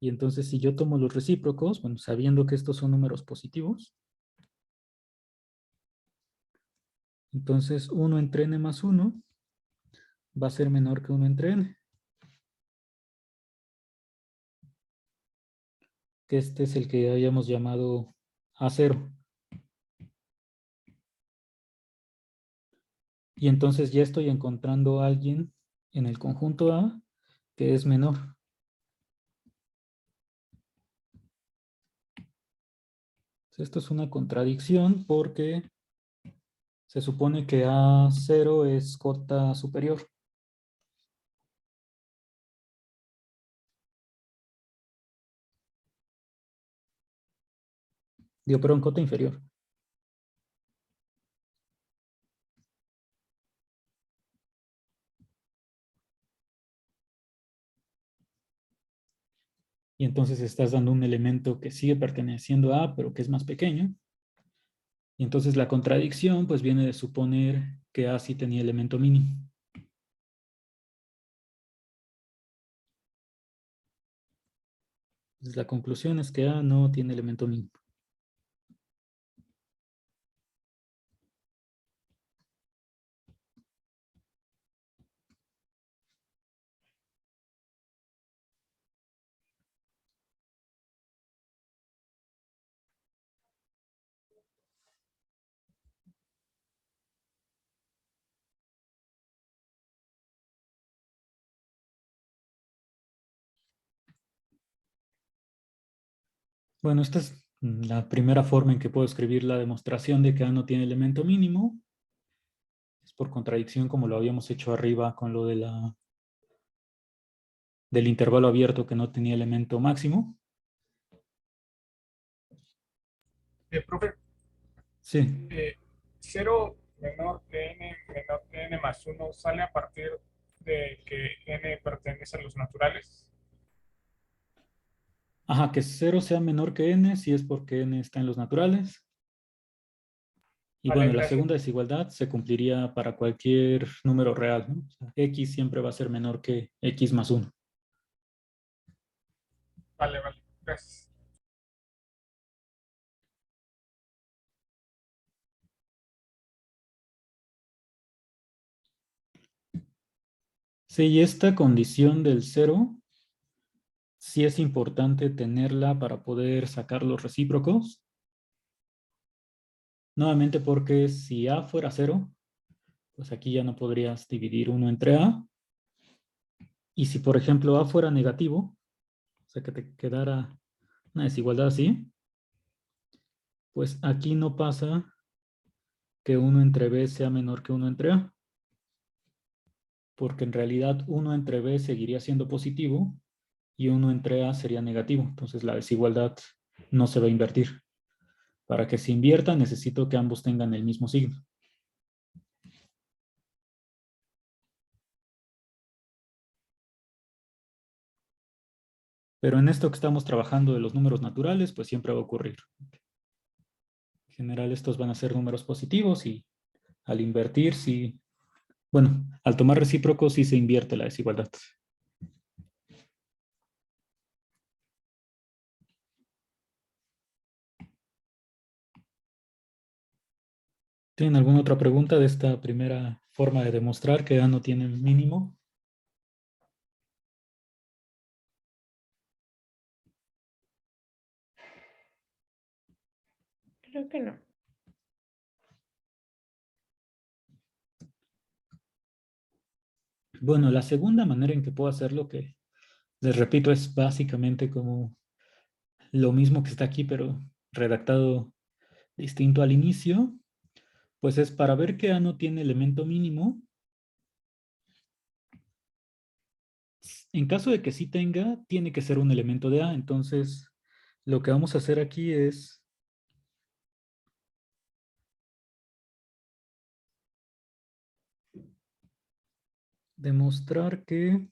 Y entonces si yo tomo los recíprocos, bueno, sabiendo que estos son números positivos, entonces 1 entre n más 1 va a ser menor que 1 entre n. Que este es el que hayamos llamado A0. Y entonces ya estoy encontrando a alguien en el conjunto A que es menor. Esto es una contradicción porque se supone que A0 es cota superior. Digo, perdón, cota inferior. Y entonces estás dando un elemento que sigue perteneciendo a A, pero que es más pequeño. Y entonces la contradicción pues viene de suponer que A sí tenía elemento mínimo. Entonces la conclusión es que A no tiene elemento mínimo. Bueno, esta es la primera forma en que puedo escribir la demostración de que A no tiene elemento mínimo. por contradicción como lo habíamos hecho arriba con lo de del intervalo abierto que no tenía elemento máximo. Profe, Sí. 0 menor que n más 1 sale a partir de que n pertenece a los naturales. Ajá, que 0 sea menor que n si es porque n está en los naturales. Y Vale, bueno, la gracias. segunda desigualdad se cumpliría para cualquier número real, ¿no? O sea, x siempre va a ser menor que x más 1. Vale, gracias. Sí, y esta condición del 0 sí es importante tenerla para poder sacar los recíprocos. Nuevamente porque si a fuera 0, pues aquí ya no podrías dividir 1 entre a. Y si por ejemplo a fuera negativo, o sea que te quedara una desigualdad así, pues aquí no pasa que 1 entre b sea menor que 1 entre a. Porque en realidad 1 entre b seguiría siendo positivo y 1 entre a sería negativo. Entonces la desigualdad no se va a invertir. Para que se invierta necesito que ambos tengan el mismo signo. Pero en esto que estamos trabajando de los números naturales, pues siempre va a ocurrir. En general estos van a ser números positivos y al invertir, sí, bueno, al tomar recíprocos sí se invierte la desigualdad. ¿Tienen alguna otra pregunta de esta primera forma de demostrar que A no tiene mínimo? Creo que no. Bueno, la segunda manera en que puedo hacerlo, que les repito, es básicamente como lo mismo que está aquí, pero redactado distinto al inicio, pues es para ver que A no tiene elemento mínimo. En caso de que sí tenga, tiene que ser un elemento de A. Entonces, lo que vamos a hacer aquí es demostrar que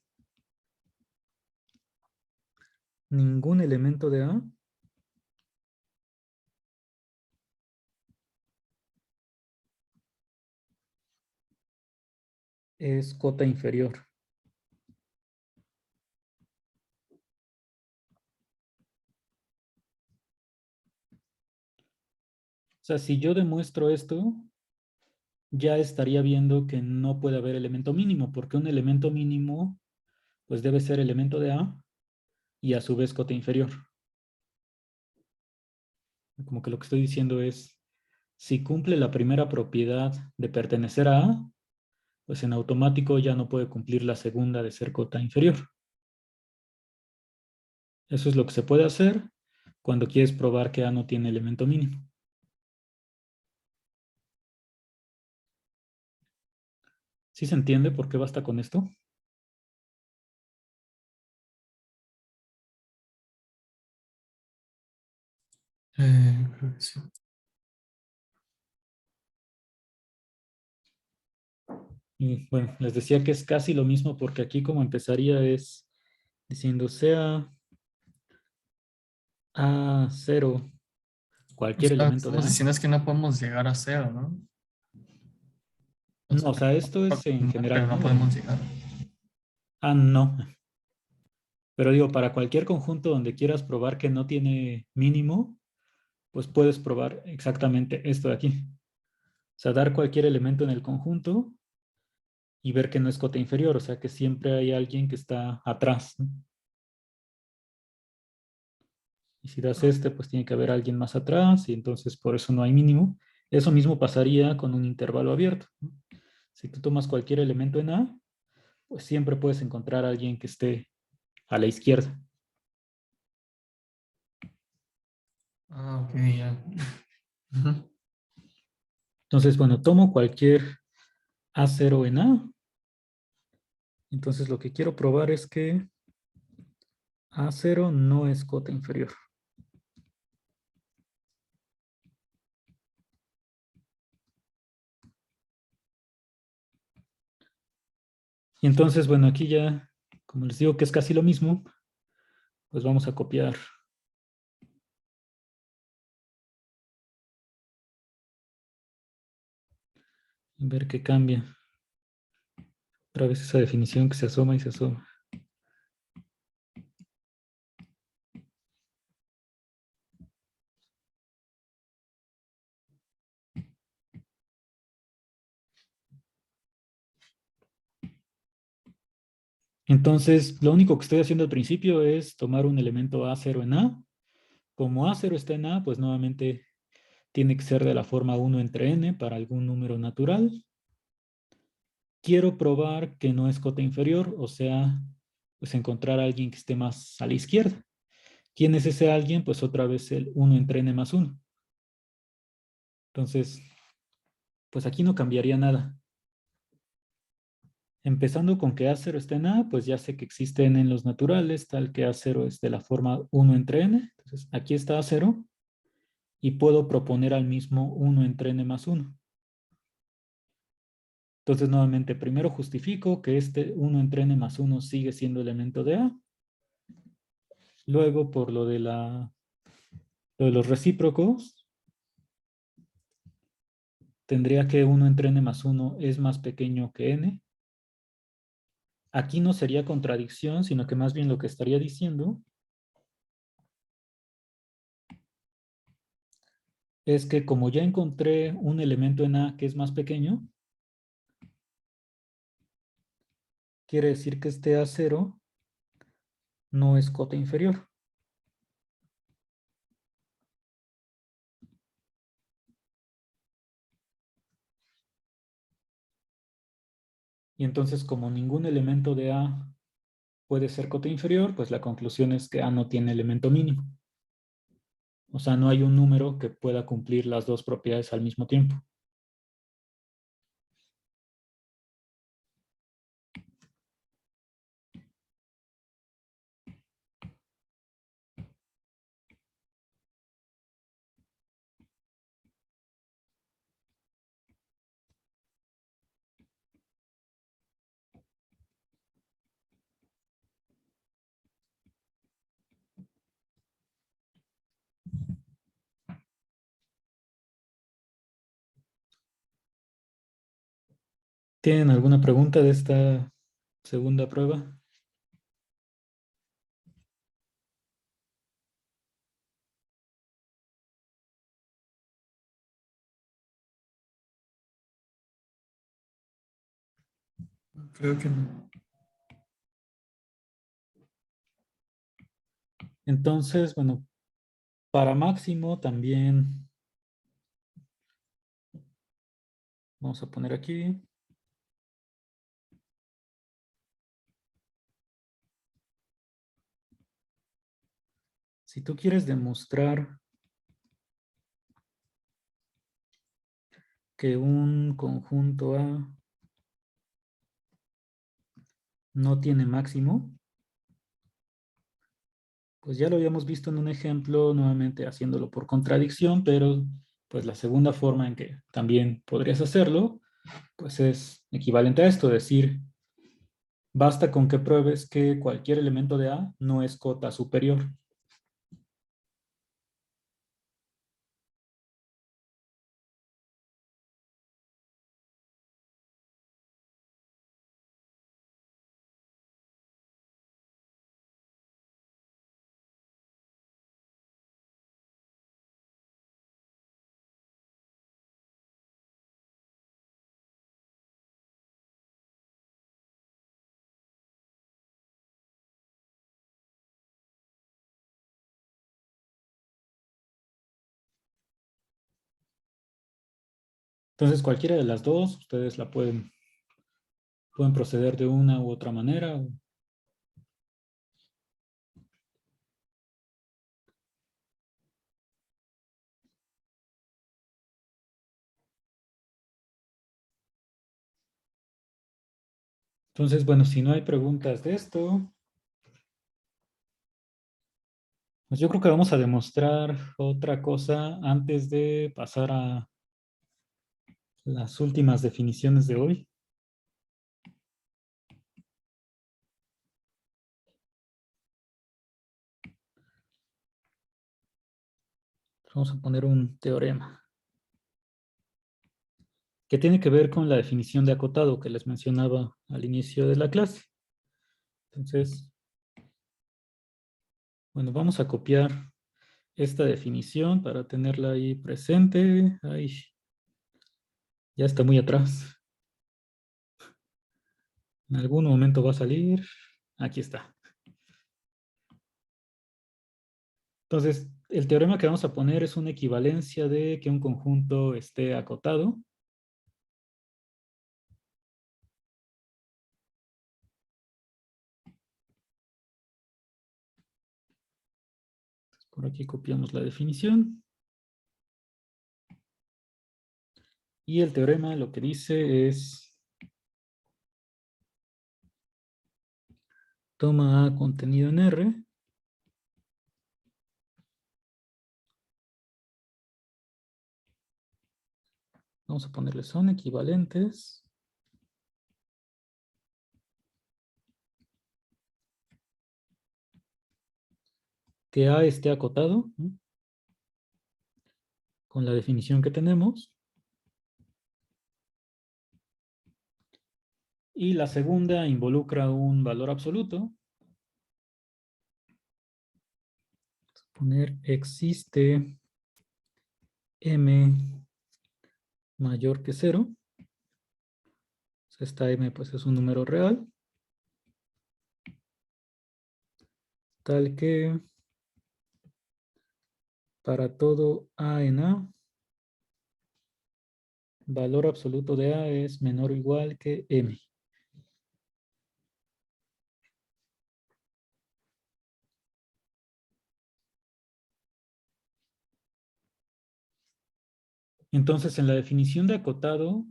ningún elemento de A es cota inferior. O sea, si yo demuestro esto, ya estaría viendo que no puede haber elemento mínimo, porque un elemento mínimo pues debe ser elemento de A y a su vez cota inferior. Como que lo que estoy diciendo es, si cumple la primera propiedad de pertenecer a A, pues en automático ya no puede cumplir la segunda de ser cota inferior. Eso es lo que se puede hacer cuando quieres probar que A no tiene elemento mínimo. ¿Sí se entiende por qué basta con esto? Creo que sí. Y bueno, les decía que es casi lo mismo porque aquí como empezaría es diciendo sea A0 cualquier Lo que elemento de estamos A. diciendo es que no podemos llegar a 0, ¿no? No, o sea, esto es en Pero general, no ¿no? podemos llegar. No. Pero digo, para cualquier conjunto donde quieras probar que no tiene mínimo, pues puedes probar exactamente esto de aquí. O sea, dar cualquier elemento en el conjunto y ver que no es cota inferior, o sea, que siempre hay alguien que está atrás, ¿no? Y si das este, pues tiene que haber alguien más atrás y entonces por eso no hay mínimo. Eso mismo pasaría con un intervalo abierto, ¿no? Si tú tomas cualquier elemento en A, pues siempre puedes encontrar a alguien que esté a la izquierda. Ah, ok, ya. Ujú. Entonces, bueno, tomo cualquier A0 en A. Entonces lo que quiero probar es que A0 no es cota inferior. Y entonces, bueno, aquí ya, como les digo que es casi lo mismo, pues vamos a copiar. Y ver qué cambia. Otra vez esa definición que se asoma y se asoma. Entonces, lo único que estoy haciendo al principio es tomar un elemento A0 en A. Como A0 está en A, pues nuevamente tiene que ser de la forma 1 entre n para algún número natural. Quiero probar que no es cota inferior, o sea, pues encontrar a alguien que esté más a la izquierda. ¿Quién es ese alguien? Pues otra vez el 1 entre n más 1. Entonces, pues aquí no cambiaría nada. Empezando con que A0 está en A, pues ya sé que existe n en los naturales, tal que A0 es de la forma 1 entre n. Entonces, aquí está A0 y puedo proponer al mismo 1 entre n más 1. Entonces, nuevamente, primero justifico que este 1 entre n más 1 sigue siendo elemento de A. Luego, por lo de los recíprocos, tendría que 1 entre n más 1 es más pequeño que n. Aquí no sería contradicción, sino que más bien lo que estaría diciendo es que como ya encontré un elemento en A que es más pequeño, quiere decir que este A0 no es cota inferior. Y entonces, como ningún elemento de A puede ser cota inferior, pues la conclusión es que A no tiene elemento mínimo. O sea, no hay un número que pueda cumplir las dos propiedades al mismo tiempo. ¿Tienen alguna pregunta de esta segunda prueba? Creo que no. Entonces, bueno, para máximo también vamos a poner aquí. Si tú quieres demostrar que un conjunto A no tiene máximo, pues ya lo habíamos visto en un ejemplo, nuevamente haciéndolo por contradicción, pero pues la segunda forma en que también podrías hacerlo, pues es equivalente a esto, decir, basta con que pruebes que cualquier elemento de A no es cota superior. Entonces cualquiera de las dos, ustedes la pueden proceder de una u otra manera. Entonces, bueno, si no hay preguntas de esto, pues yo creo que vamos a demostrar otra cosa antes de pasar a las últimas definiciones de hoy. Vamos a poner un teorema que tiene que ver con la definición de acotado que les mencionaba al inicio de la clase. Entonces, bueno, vamos a copiar esta definición para tenerla ahí presente. Ay, ya está muy atrás. En algún momento va a salir. Aquí está. Entonces, el teorema que vamos a poner es una equivalencia de que un conjunto esté acotado. Por aquí copiamos la definición. Y el teorema lo que dice es: toma A contenido en R. Vamos a ponerle son equivalentes. Que A esté acotado, ¿no?, con la definición que tenemos. Y la segunda involucra un valor absoluto. Vamos a poner existe M mayor que 0. Esta M pues es un número real. Tal que para todo A en A, valor absoluto de A es menor o igual que M. Entonces, en la definición de acotado,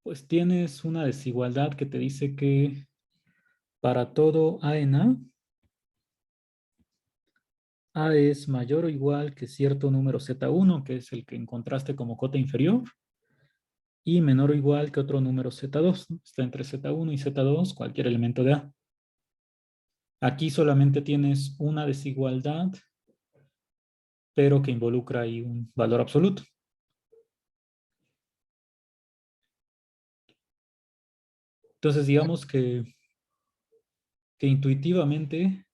pues tienes una desigualdad que te dice que para todo A en A es mayor o igual que cierto número Z1, que es el que encontraste como cota inferior, y menor o igual que otro número Z2, ¿no? Está entre Z1 y Z2, cualquier elemento de A. Aquí solamente tienes una desigualdad, pero que involucra ahí un valor absoluto. Entonces, digamos que intuitivamente,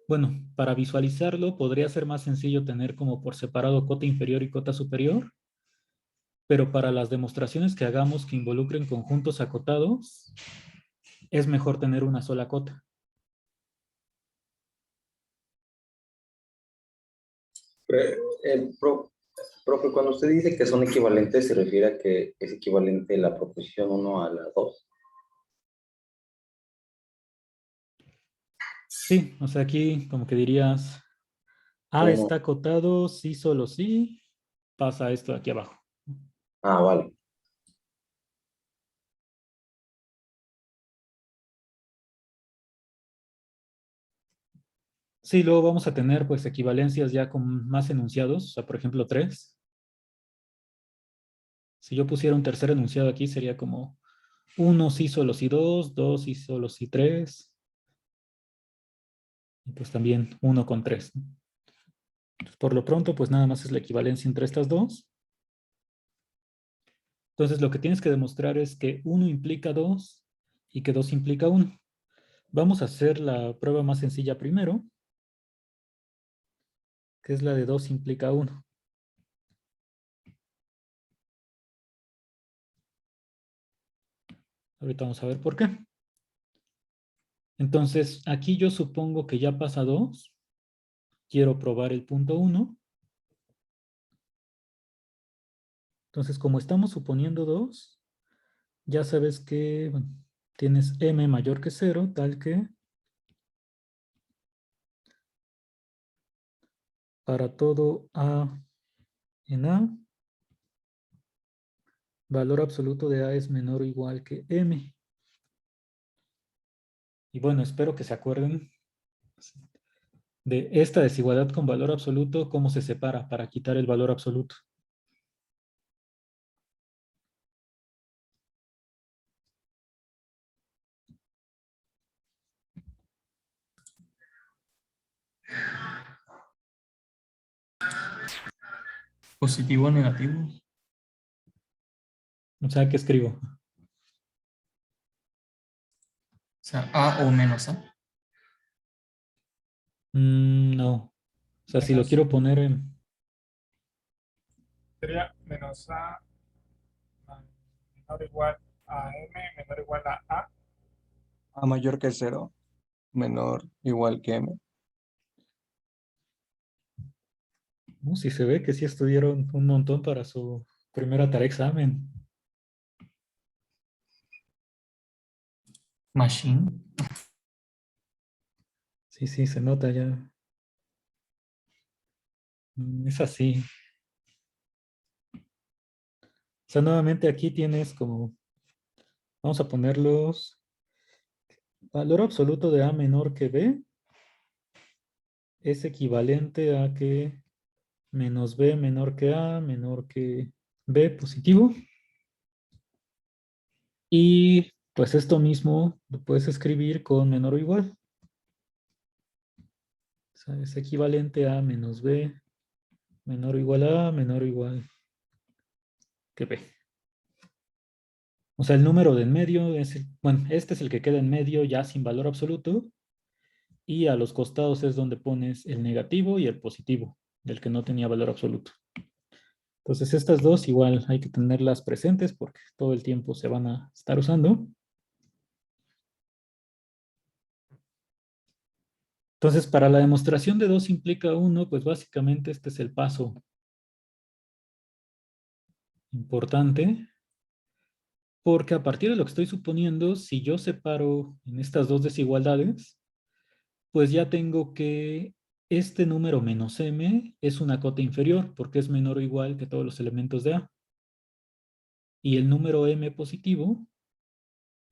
bueno, para visualizarlo podría ser más sencillo tener como por separado cota inferior y cota superior, pero para las demostraciones que hagamos que involucren conjuntos acotados, es mejor tener una sola cota. Profe, cuando usted dice que son equivalentes, ¿se refiere a que es equivalente la proposición 1 a la 2? Sí, o sea, aquí como que dirías, A ¿Cómo? está acotado, sí, solo sí, pasa esto de aquí abajo. Ah, vale. Sí, luego vamos a tener pues equivalencias ya con más enunciados, o sea, por ejemplo 3. Si yo pusiera un tercer enunciado aquí sería como 1 sí, solo sí 2, 2 sí, solo sí 3. Y pues también 1 con 3, ¿no? Entonces, por lo pronto, pues nada más es la equivalencia entre estas dos. Entonces, lo que tienes que demostrar es que 1 implica 2 y que 2 implica 1. Vamos a hacer la prueba más sencilla primero, que es la de 2 implica 1. Ahorita vamos a ver por qué. Entonces, aquí yo supongo que ya pasa 2. Quiero probar el punto 1. Entonces, como estamos suponiendo 2, ya sabes que bueno, tienes m mayor que 0, tal que para todo A en A, valor absoluto de A es menor o igual que M. Y bueno, espero que se acuerden de esta desigualdad con valor absoluto, cómo se separa para quitar el valor absoluto. Positivo o negativo. O sea, ¿qué escribo? O sea, A o menos A. No. O sea, si lo Menos. quiero poner en... Sería menos A menor o igual a M menor o igual a A. A mayor que 0, menor igual que M. Si se ve que sí estudiaron un montón para su primera tarea examen. Machine. Sí, sí, se nota ya. Es así. O sea, nuevamente aquí tienes como... Vamos a ponerlos... Valor absoluto de A menor que B es equivalente a que menos B menor que A menor que B positivo. Y pues esto mismo lo puedes escribir con menor o igual. O sea, es equivalente a menos B menor o igual a menor o igual que B. O sea, el número de en medio es, bueno, este es el que queda en medio ya sin valor absoluto. Y a los costados es donde pones el negativo y el positivo, del que no tenía valor absoluto. Entonces estas dos igual hay que tenerlas presentes porque todo el tiempo se van a estar usando. Entonces para la demostración de 2 implica 1, pues básicamente este es el paso importante. Porque a partir de lo que estoy suponiendo, si yo separo en estas dos desigualdades, pues ya tengo que este número menos m es una cota inferior porque es menor o igual que todos los elementos de A. Y el número m positivo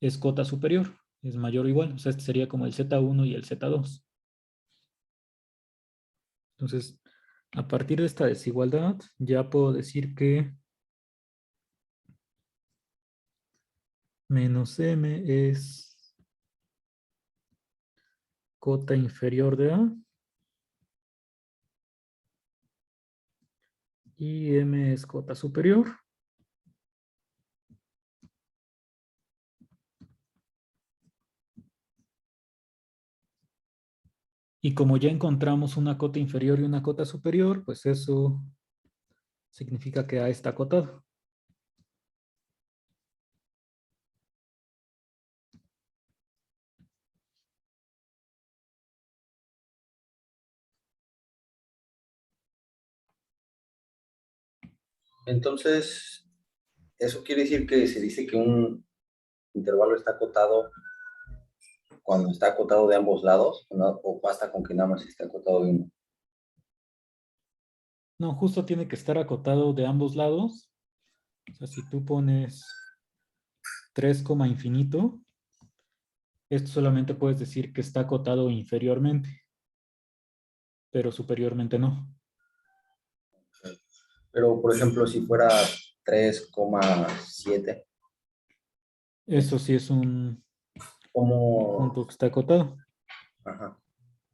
es cota superior, es mayor o igual. O sea, este sería como el Z1 y el Z2. Entonces, a partir de esta desigualdad, ya puedo decir que menos m es cota inferior de A y m es cota superior. Y como ya encontramos una cota inferior y una cota superior, pues eso significa que A está acotado. Entonces, eso quiere decir que se dice que un intervalo está acotado cuando está acotado de ambos lados, ¿no? O basta con que nada más esté acotado de uno. No, justo tiene que estar acotado de ambos lados. O sea, si tú pones 3, infinito, esto solamente puedes decir que está acotado inferiormente, pero superiormente no. Pero, por ejemplo, si fuera 3,7, Eso sí es un ¿cómo, punto que está acotado. ajá,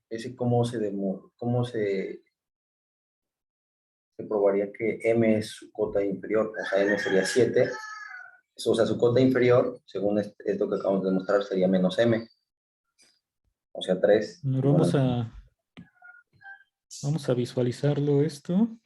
ese cómo se probaría que m es su cota inferior? O sea, m sería 7. O sea, su cota inferior, según esto que acabamos de demostrar, sería menos m. O sea, 3. Vamos a visualizarlo esto.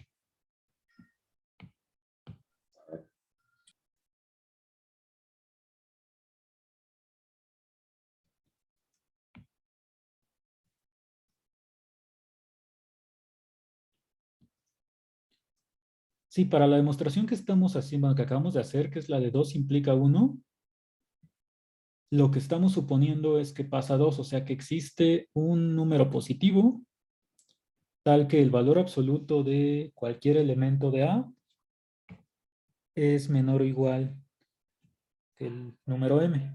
Sí, para la demostración que estamos haciendo, que acabamos de hacer, que es la de 2 implica 1, lo que estamos suponiendo es que pasa 2, o sea que existe un número positivo, tal que el valor absoluto de cualquier elemento de A es menor o igual que el número m.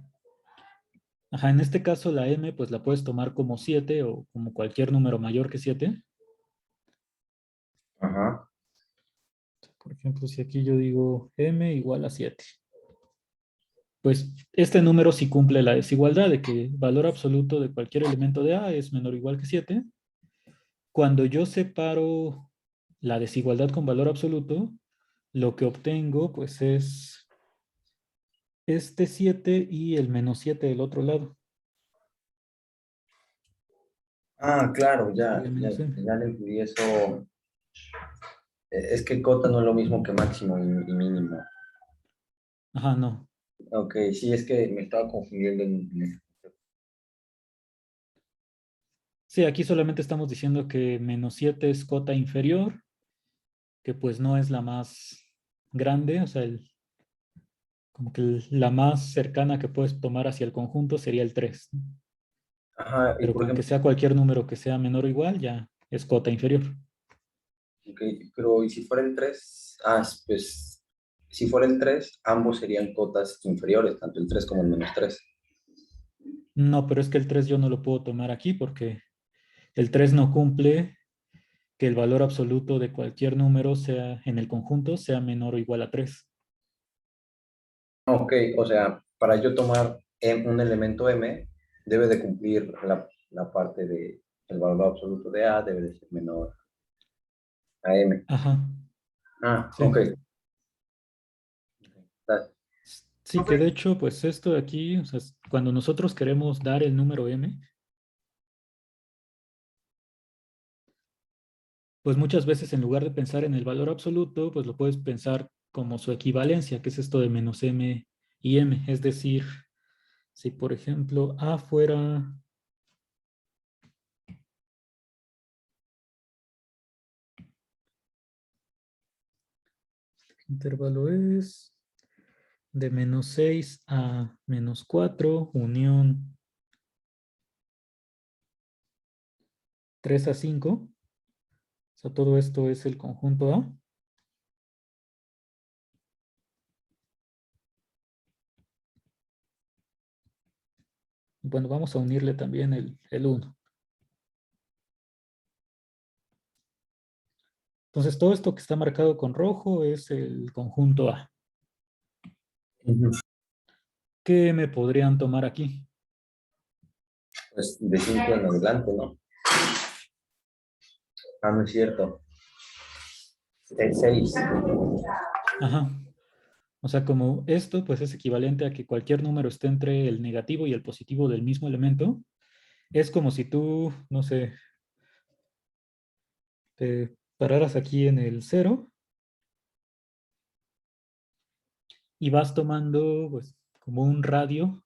Ajá, en este caso la m pues la puedes tomar como 7 o como cualquier número mayor que 7. Ajá. Por ejemplo, si aquí yo digo m igual a 7, pues este número sí cumple la desigualdad de que el valor absoluto de cualquier elemento de A es menor o igual que 7. Cuando yo separo la desigualdad con valor absoluto, lo que obtengo pues es este 7 y el menos 7 del otro lado. Ah, claro, ya, Sería ya, menos m. ya le entendí eso. Es que cota no es lo mismo que máximo y mínimo. Ajá, no. Ok, sí, es que me estaba confundiendo en eso. Sí, aquí solamente estamos diciendo que menos 7 es cota inferior, que pues no es la más grande, o sea, como que la más cercana que puedes tomar hacia el conjunto sería el 3, ¿no? Ajá, y Pero por con que ejemplo, sea cualquier número que sea menor o igual, ya es cota inferior. ok, pero ¿y si fuera el 3? Ah, pues, si fuera el 3, ambos serían cotas inferiores, tanto el 3 como el -3. No, pero es que el 3 yo no lo puedo tomar aquí porque el 3 no cumple que el valor absoluto de cualquier número sea en el conjunto sea menor o igual a 3. Ok, o sea, para yo tomar un elemento M, debe de cumplir la parte de el valor absoluto de A, debe de ser menor a M. Ajá, Ah, sí. ok. Da- Sí, que de hecho, pues esto de aquí, o sea, cuando nosotros queremos dar el número m, pues muchas veces en lugar de pensar en el valor absoluto, pues lo puedes pensar como su equivalencia, que es esto de menos m y m. Es decir, si por ejemplo a fuera, ¿qué intervalo es? De menos 6 a menos 4, unión 3 a 5. O sea, todo esto es el conjunto A. Bueno, vamos a unirle también el 1. Entonces, todo esto que está marcado con rojo es el conjunto A. Ujú. ¿Qué me podrían tomar aquí? Pues de 5 en adelante, ¿no? Ah, no es cierto. El 6. Ajá. O sea, como esto, pues es equivalente a que cualquier número esté entre el negativo y el positivo del mismo elemento. Es como si tú, no sé, te pararas aquí en el 0 y vas tomando, pues, como un radio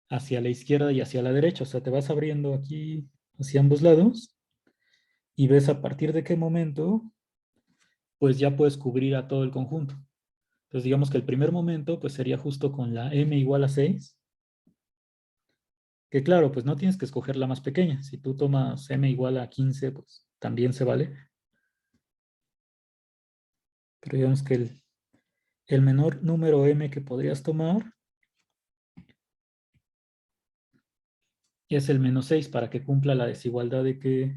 hacia la izquierda y hacia la derecha. O sea, te vas abriendo aquí hacia ambos lados y ves a partir de qué momento, pues ya puedes cubrir a todo el conjunto. Entonces, digamos que el primer momento, pues sería justo con la m igual a 6, que claro, pues no tienes que escoger la más pequeña. Si tú tomas m igual a 15, pues también se vale. Pero digamos que el menor número m que podrías tomar es el menos 6 para que cumpla la desigualdad de que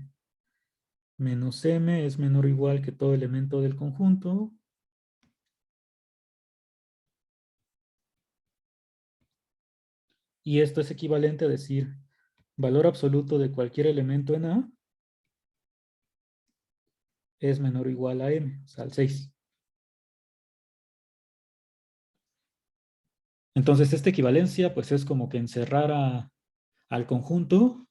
menos m es menor o igual que todo elemento del conjunto. Y esto es equivalente a decir valor absoluto de cualquier elemento en A es menor o igual a m, o sea, al 6. Entonces, esta equivalencia, pues es como que encerrar al conjunto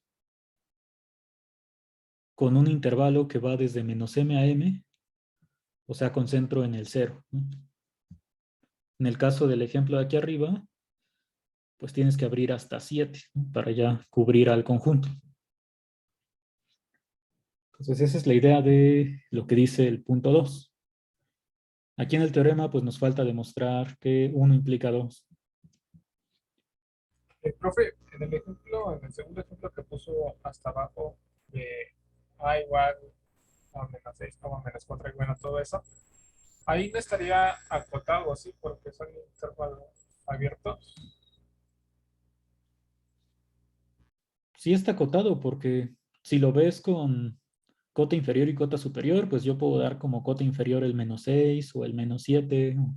con un intervalo que va desde menos m a m, o sea, con centro en el 0, ¿no? En el caso del ejemplo de aquí arriba, pues tienes que abrir hasta 7, ¿no? Para ya cubrir al conjunto. Entonces, esa es la idea de lo que dice el punto 2. Aquí en el teorema, pues nos falta demostrar que 1 implica 2. Profe, en el ejemplo, en el segundo ejemplo que puso hasta abajo de A igual a menos 6, como menos 4 y bueno, todo eso, ahí no estaría acotado así porque son intervalos abiertos. sí está acotado porque si lo ves con cota inferior y cota superior, pues yo puedo dar como cota inferior el -6 o el -7, o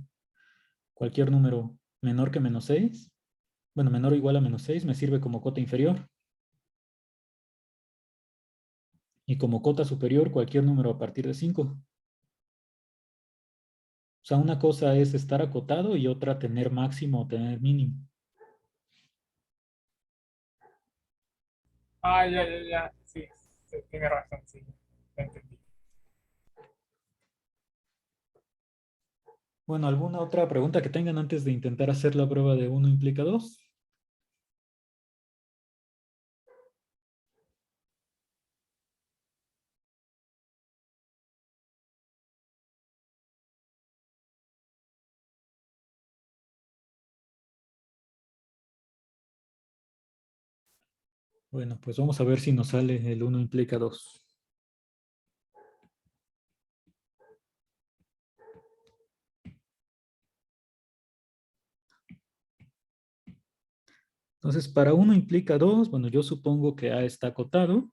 cualquier número menor que -6. Bueno, menor o igual a -6 me sirve como cota inferior. Y como cota superior, cualquier número a partir de 5. O sea, una cosa es estar acotado y otra tener máximo o tener mínimo. Ah, ya. Sí, sí, tiene razón, sí. Ya entendí. Bueno, ¿alguna otra pregunta que tengan antes de intentar hacer la prueba de 1 implica 2? Bueno, pues vamos a ver si nos sale el 1 implica 2. Entonces, para 1 implica 2, bueno, yo supongo que A está acotado.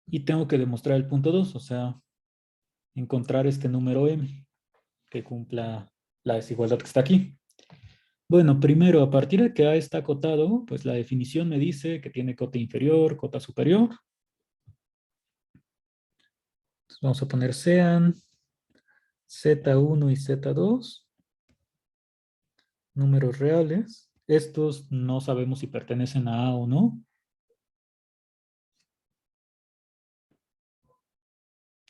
Y tengo que demostrar el punto 2, o sea, encontrar este número M que cumpla la desigualdad que está aquí. Bueno, primero, a partir de que A está acotado, pues la definición me dice que tiene cota inferior, cota superior. Entonces vamos a poner sean Z1 y Z2 números reales. Estos no sabemos si pertenecen a A o no.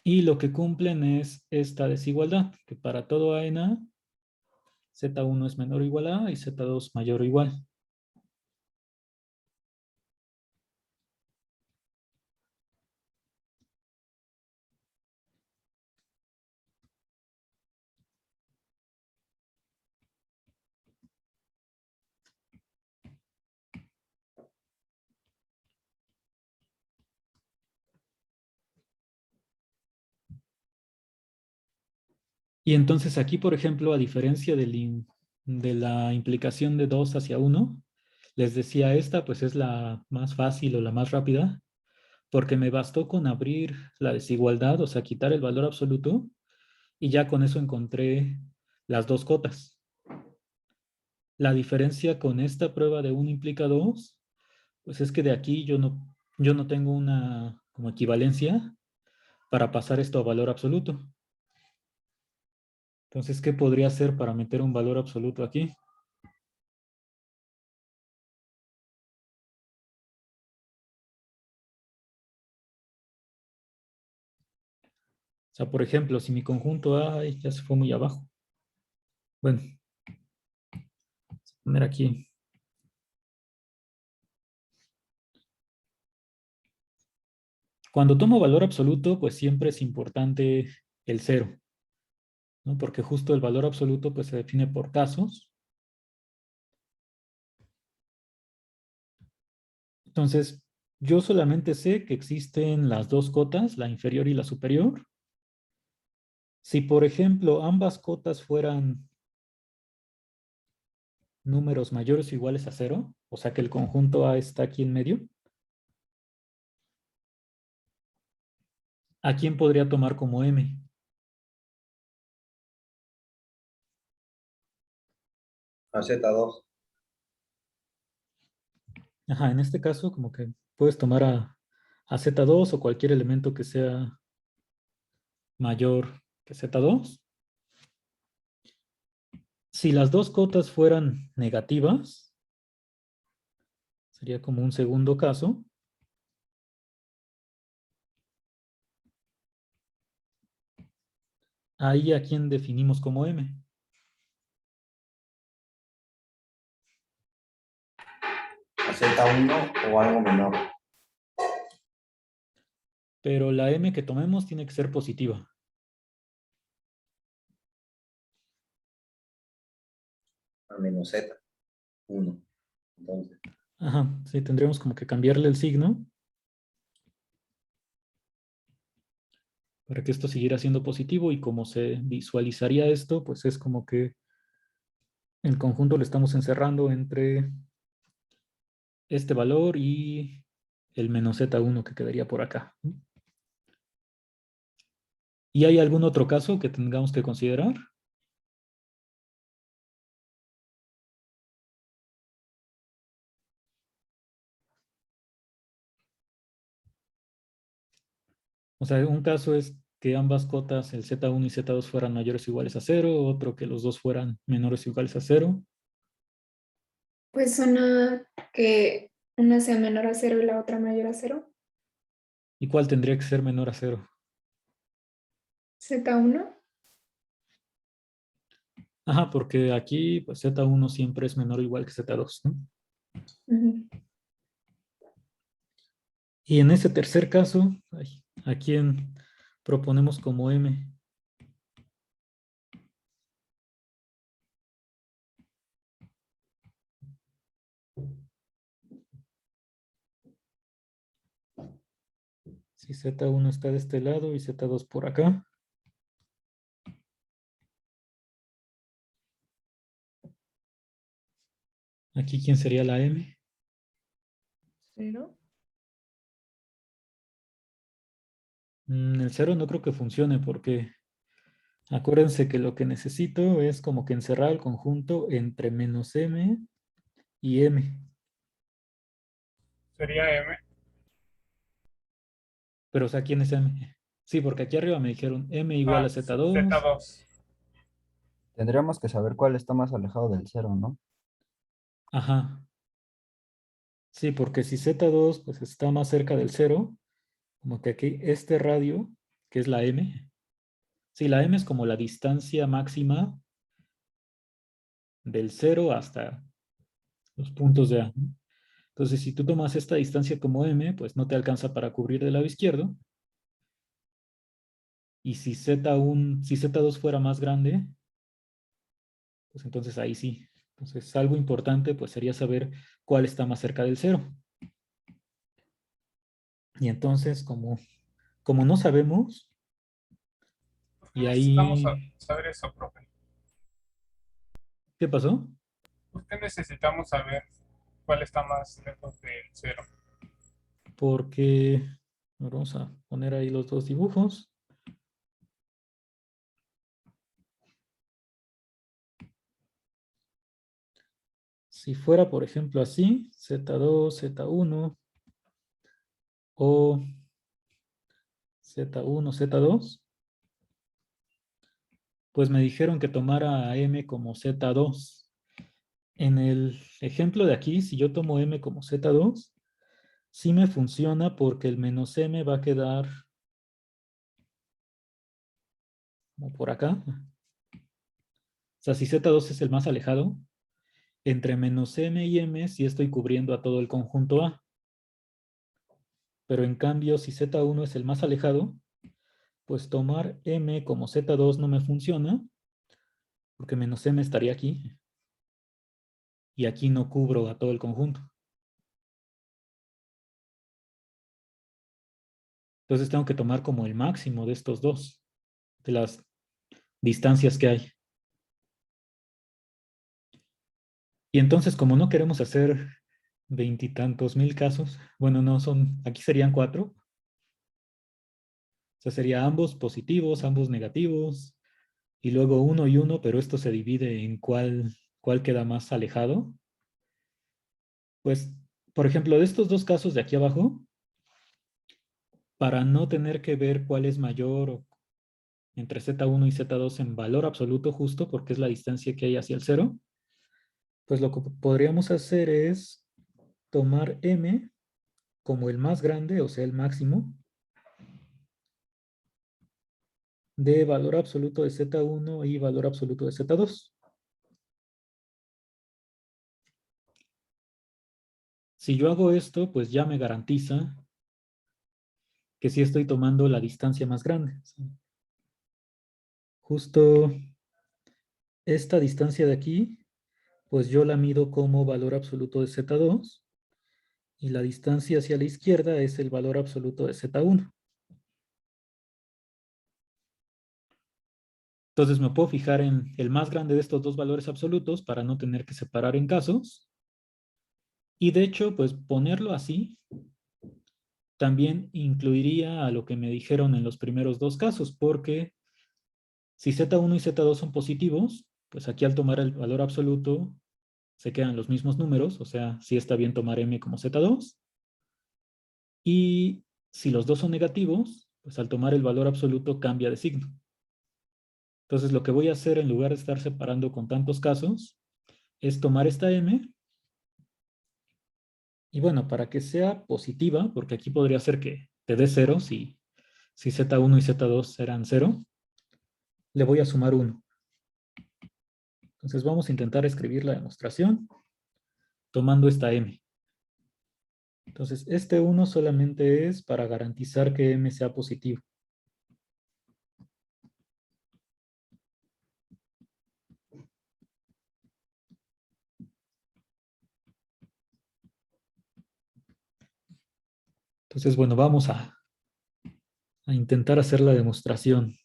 Y lo que cumplen es esta desigualdad, que para todo A en A, Z1 es menor o igual a A y Z2 mayor o igual. Y entonces aquí, por ejemplo, a diferencia de la implicación de 2 hacia 1, les decía esta pues es la más fácil o la más rápida, porque me bastó con abrir la desigualdad, o sea, quitar el valor absoluto, y ya con eso encontré las dos cotas. La diferencia con esta prueba de 1 implica 2, pues es que de aquí yo no tengo una como equivalencia para pasar esto a valor absoluto. Entonces, ¿qué podría hacer para meter un valor absoluto aquí? O sea, por ejemplo, si mi conjunto A ya se fue muy abajo. Bueno, voy a poner aquí. Cuando tomo valor absoluto, pues siempre es importante el cero, ¿no? Porque justo el valor absoluto pues se define por casos. Entonces, yo solamente sé que existen las dos cotas, la inferior y la superior. Si, por ejemplo, ambas cotas fueran números mayores o iguales a 0, o sea que el conjunto A está aquí en medio, ¿a quién podría tomar como M? A Z2. Ajá, en este caso como que puedes tomar a Z2 o cualquier elemento que sea mayor que Z2. Si las dos cotas fueran negativas, sería como un segundo caso. Ahí a quién definimos como M. A Z1 o algo menor. Pero la M que tomemos tiene que ser positiva. A menos Z1. Entonces, Ajá, sí, tendríamos como que cambiarle el signo. para que esto siguiera siendo positivo, y como se visualizaría esto, pues es como que el conjunto lo estamos encerrando entre este valor y el menos Z1 que quedaría por acá. ¿Y hay algún otro caso que tengamos que considerar? O sea, un caso es que ambas cotas, el Z1 y Z2, fueran mayores o iguales a 0, otro que los dos fueran menores o iguales a 0. Pues que una sea menor a 0 y la otra mayor a 0. ¿Y cuál tendría que ser menor a 0? Z1. Ajá, porque aquí pues, Z1 siempre es menor o igual que Z2, ¿no? Ujú. Y en ese tercer caso, ¿a quién proponemos como M? Si Z1 está de este lado y Z2 por acá. Aquí, ¿quién sería la M? 0. El 0 no creo que funcione porque acuérdense que lo que necesito es como que encerrar el conjunto entre menos M y M. Sería M. Pero, o sea, ¿quién es M? Sí, porque aquí arriba me dijeron M igual a Z2. Z2. Tendríamos que saber cuál está más alejado del cero, ¿no? Ajá. Sí, porque si Z2 pues está más cerca del 0, como que aquí este radio, que es la M. Sí, la M es como la distancia máxima del 0 hasta los puntos de A, ¿no? Entonces, si tú tomas esta distancia como M, pues no te alcanza para cubrir del lado izquierdo. Y si si Z2 fuera más grande, pues entonces ahí sí. Entonces, algo importante pues sería saber cuál está más cerca del 0. Y entonces, como no sabemos, ¿Por qué y necesitamos ahí, saber eso, profe? ¿qué pasó? ¿Por qué necesitamos saber cuál está más lejos del 0? Porque, vamos a poner ahí los dos dibujos. Si fuera, por ejemplo, así, Z2, Z1 o Z1, Z2, pues me dijeron que tomara a M como Z2. En el ejemplo de aquí, si yo tomo M como Z2, sí me funciona porque el menos M va a quedar como por acá. O sea, si Z2 es el más alejado, entre menos M y M sí estoy cubriendo a todo el conjunto A. Pero en cambio, si Z1 es el más alejado, pues tomar M como Z2 no me funciona, porque menos M estaría aquí, y aquí no cubro a todo el conjunto. Entonces tengo que tomar como el máximo de estos dos, de las distancias que hay. Y entonces, como no queremos hacer veintitantos mil casos, bueno, no son, aquí serían 4. O sea, sería ambos positivos, ambos negativos, y luego 1 y 1, pero esto se divide en cuál queda más alejado. Pues, por ejemplo, de estos dos casos de aquí abajo, para no tener que ver cuál es mayor entre Z1 y Z2 en valor absoluto justo, porque es la distancia que hay hacia el 0, pues lo que podríamos hacer es tomar M como el más grande, o sea, el máximo, de valor absoluto de Z1 y valor absoluto de Z2. Si yo hago esto, pues ya me garantiza que sí estoy tomando la distancia más grande. Justo esta distancia de aquí, pues yo la mido como valor absoluto de Z2, y la distancia hacia la izquierda es el valor absoluto de Z1. Entonces me puedo fijar en el más grande de estos dos valores absolutos para no tener que separar en casos. Y de hecho, pues ponerlo así también incluiría a lo que me dijeron en los primeros dos casos, porque si Z1 y Z2 son positivos, pues aquí al tomar el valor absoluto se quedan los mismos números, o sea, sí está bien tomar M como Z2. Y si los dos son negativos, pues al tomar el valor absoluto cambia de signo. Entonces lo que voy a hacer en lugar de estar separando con tantos casos, es tomar esta M. Y bueno, para que sea positiva, porque aquí podría ser que te dé 0 si Z1 y Z2 eran 0, le voy a sumar 1. Entonces vamos a intentar escribir la demostración tomando esta M. Entonces este 1 solamente es para garantizar que M sea positivo. Entonces, bueno, vamos a intentar hacer la demostración.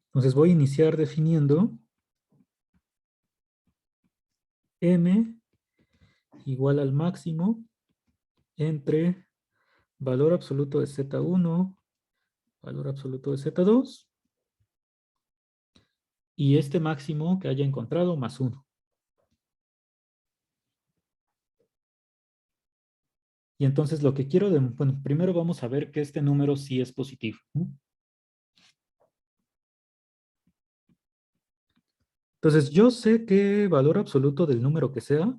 Entonces voy a iniciar definiendo M igual al máximo entre valor absoluto de Z1, valor absoluto de Z2, y este máximo que haya encontrado más 1. Y entonces lo que quiero, bueno, primero vamos a ver que este número sí es positivo, ¿no? Entonces yo sé que valor absoluto del número que sea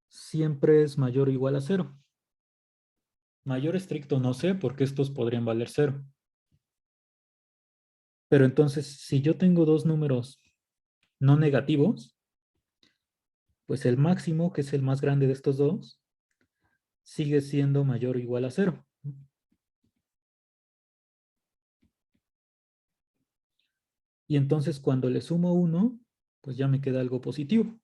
siempre es mayor o igual a 0. Mayor estricto no sé porque estos podrían valer 0. Pero entonces si yo tengo dos números no negativos, pues el máximo, que es el más grande de estos dos, sigue siendo mayor o igual a 0. Y entonces cuando le sumo 1, pues ya me queda algo positivo.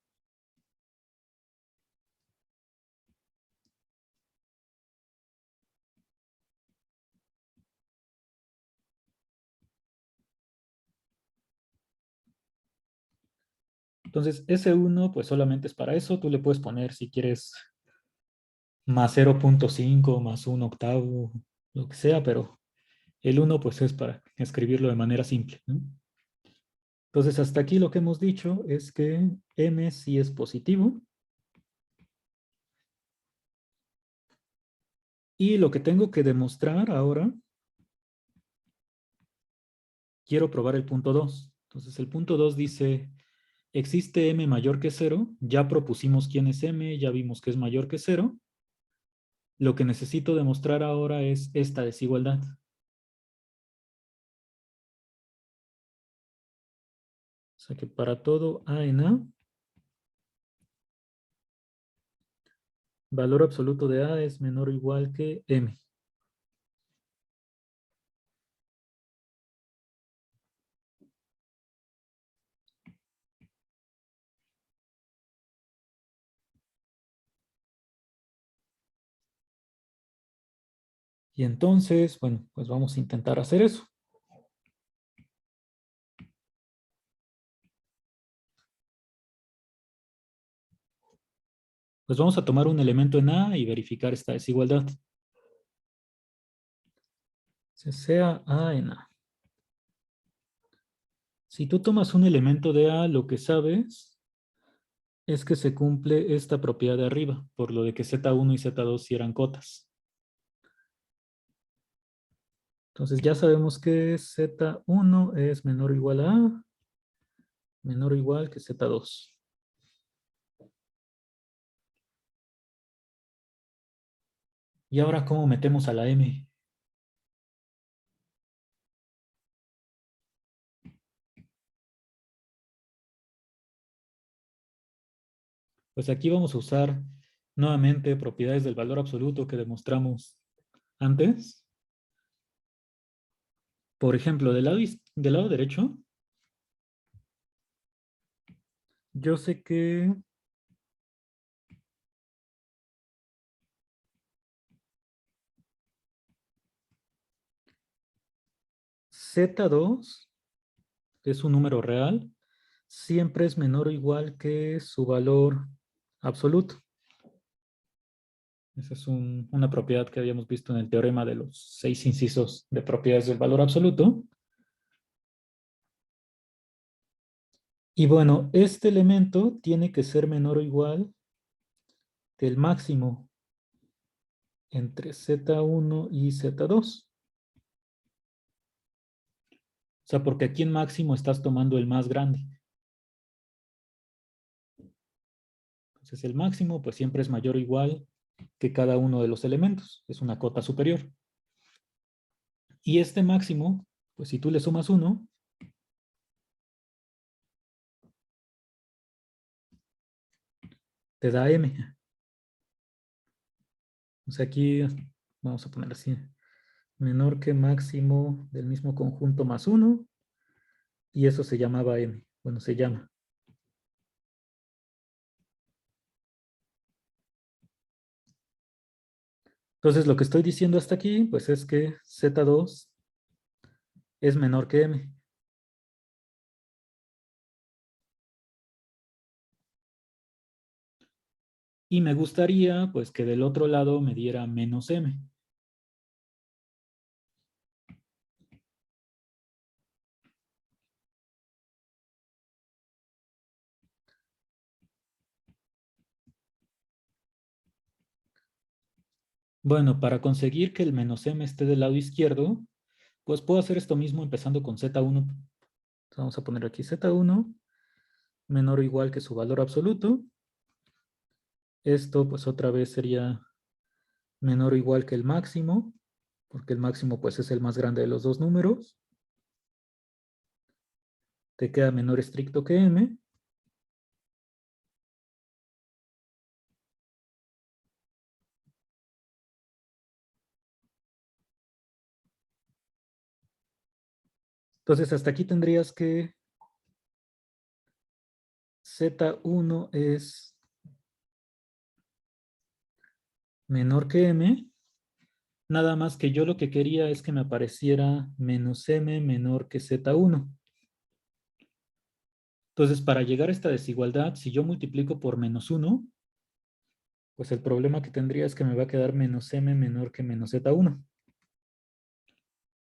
Entonces ese 1 pues solamente es para eso. Tú le puedes poner si quieres más 0.5, más 1 octavo, lo que sea, pero el 1 pues es para escribirlo de manera simple, ¿no? Entonces hasta aquí lo que hemos dicho es que M sí es positivo. Y lo que tengo que demostrar ahora, quiero probar el punto 2. Entonces el punto 2 dice, existe M mayor que 0, ya propusimos quién es M, ya vimos que es mayor que 0. Lo que necesito demostrar ahora es esta desigualdad. O sea que para todo A en A, valor absoluto de A es menor o igual que M. Y entonces, bueno, pues vamos a intentar hacer eso. Pues vamos a tomar un elemento en A y verificar esta desigualdad. Sea A en A. Si tú tomas un elemento de A, lo que sabes es que se cumple esta propiedad de arriba, por lo de que Z1 y Z2 sí eran cotas. Entonces ya sabemos que Z1 es menor o igual a A, menor o igual que Z2. Y ahora, ¿cómo metemos a la M? Pues aquí vamos a usar nuevamente propiedades del valor absoluto que demostramos antes. Por ejemplo, del lado derecho, yo sé que Z2 es un número real, siempre es menor o igual que su valor absoluto. Esa es una propiedad que habíamos visto en el teorema de los 6 incisos de propiedades del valor absoluto. Y bueno, este elemento tiene que ser menor o igual que el máximo entre Z1 y Z2. O sea, porque aquí en máximo estás tomando el más grande. Entonces el máximo pues siempre es mayor o igual que cada uno de los elementos. Es una cota superior. Y este máximo, pues si tú le sumas 1, te da m. O sea, aquí vamos a poner así. Menor que máximo del mismo conjunto más 1. Y eso se llamaba m. Bueno, se llama. Entonces lo que estoy diciendo hasta aquí, pues es que Z2 es menor que m. Y me gustaría, pues, que del otro lado me diera menos m. Bueno, para conseguir que el menos m esté del lado izquierdo, pues puedo hacer esto mismo empezando con Z1. Vamos a poner aquí Z1 menor o igual que su valor absoluto. Esto, pues, otra vez sería menor o igual que el máximo, porque el máximo, pues, es el más grande de los dos números. Te queda menor estricto que m. Entonces, hasta aquí tendrías que Z1 es menor que m. Nada más que yo lo que quería es que me apareciera menos m menor que Z1. Entonces, para llegar a esta desigualdad, si yo multiplico por menos 1, pues el problema que tendría es que me va a quedar menos m menor que menos Z1.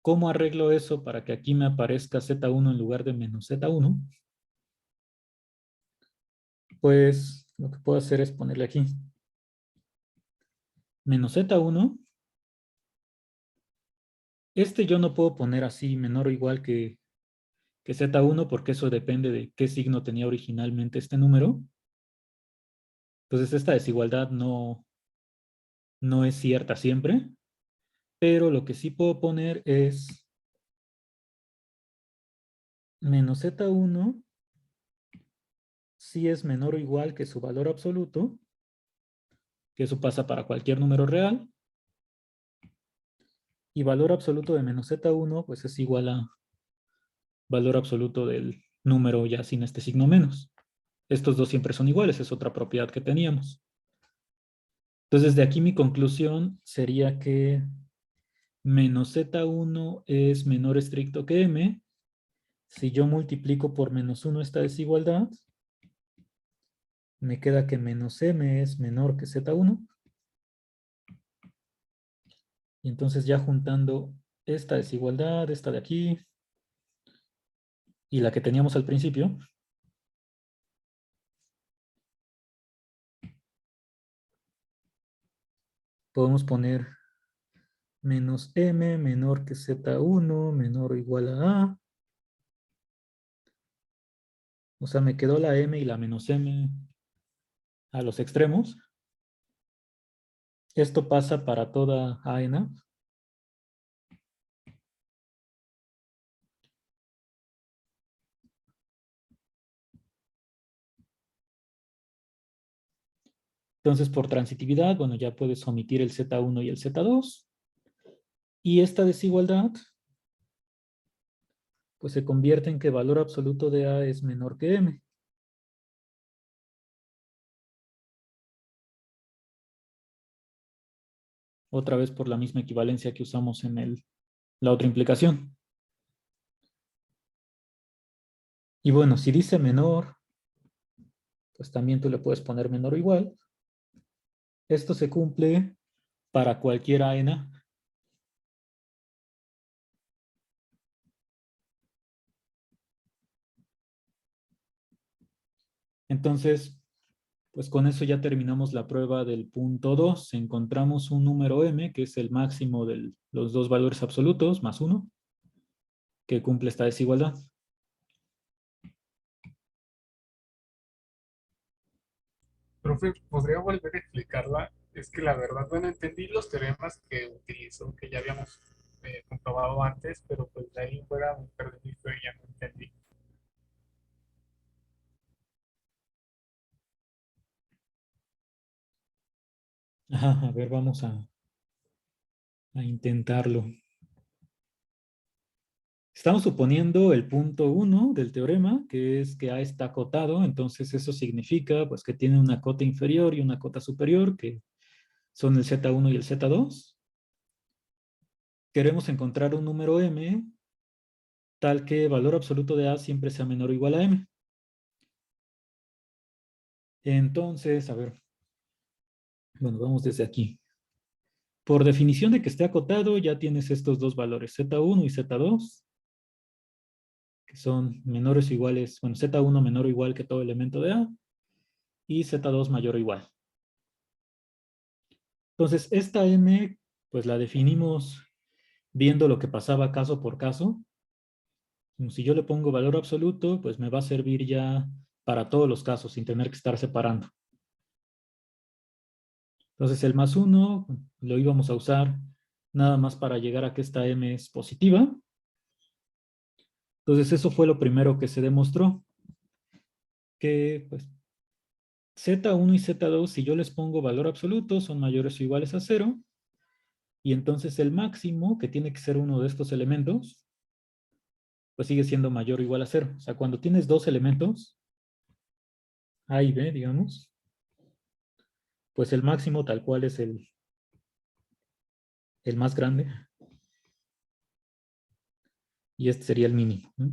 ¿Cómo arreglo eso para que aquí me aparezca Z1 en lugar de menos Z1? Pues lo que puedo hacer es ponerle aquí menos Z1. Este yo no puedo poner así menor o igual que Z1 porque eso depende de qué signo tenía originalmente este número. Entonces esta desigualdad no es cierta siempre, pero lo que sí puedo poner es menos Z1 si es menor o igual que su valor absoluto, que eso pasa para cualquier número real, y valor absoluto de menos Z1 pues es igual a valor absoluto del número ya sin este signo menos. Estos dos siempre son iguales, es otra propiedad que teníamos. Entonces de aquí mi conclusión sería que menos Z1 es menor estricto que m. Si yo multiplico por menos 1 esta desigualdad, me queda que menos m es menor que Z1. Y entonces ya juntando esta desigualdad, esta de aquí, y la que teníamos al principio, podemos poner menos m menor que Z1 menor o igual a A. O sea, me quedó la m y la menos m a los extremos. Esto pasa para toda A en A. Entonces, por transitividad, bueno, ya puedes omitir el Z1 y el Z2. Y esta desigualdad, pues se convierte en que valor absoluto de A es menor que M. Otra vez por la misma equivalencia que usamos en la otra implicación. Y bueno, si dice menor, pues también tú le puedes poner menor o igual. Esto se cumple para cualquier A en A. Entonces, pues con eso ya terminamos la prueba del punto 2. Encontramos un número m, que es el máximo de los dos valores absolutos, más 1, que cumple esta desigualdad. Profe, ¿podría volver a explicarla? Es que la verdad, bueno, entendí los teoremas que utilizó, que ya habíamos comprobado antes, pero pues de ahí fuera me perdí y ya no entendí. Ajá, a ver, vamos a intentarlo. Estamos suponiendo el punto 1 del teorema, que es que A está acotado, entonces eso significa pues, que tiene una cota inferior y una cota superior, que son el Z1 y el Z2. Queremos encontrar un número m tal que el valor absoluto de A siempre sea menor o igual a m. Entonces, a ver, bueno, vamos desde aquí. Por definición de que esté acotado, ya tienes estos dos valores, Z1 y Z2, que son menores o iguales, bueno, Z1 menor o igual que todo elemento de A, y Z2 mayor o igual. Entonces, esta M, pues la definimos viendo lo que pasaba caso por caso. Como si yo le pongo valor absoluto, pues me va a servir ya para todos los casos, sin tener que estar separando. Entonces, el más 1 lo íbamos a usar nada más para llegar a que esta M es positiva. Entonces, eso fue lo primero que se demostró. Que, pues, Z1 y Z2, si yo les pongo valor absoluto, son mayores o iguales a 0. Y entonces el máximo, que tiene que ser uno de estos elementos, pues sigue siendo mayor o igual a 0. O sea, cuando tienes dos elementos, A y B, digamos, pues el máximo tal cual es el más grande. Y este sería el mínimo, ¿no?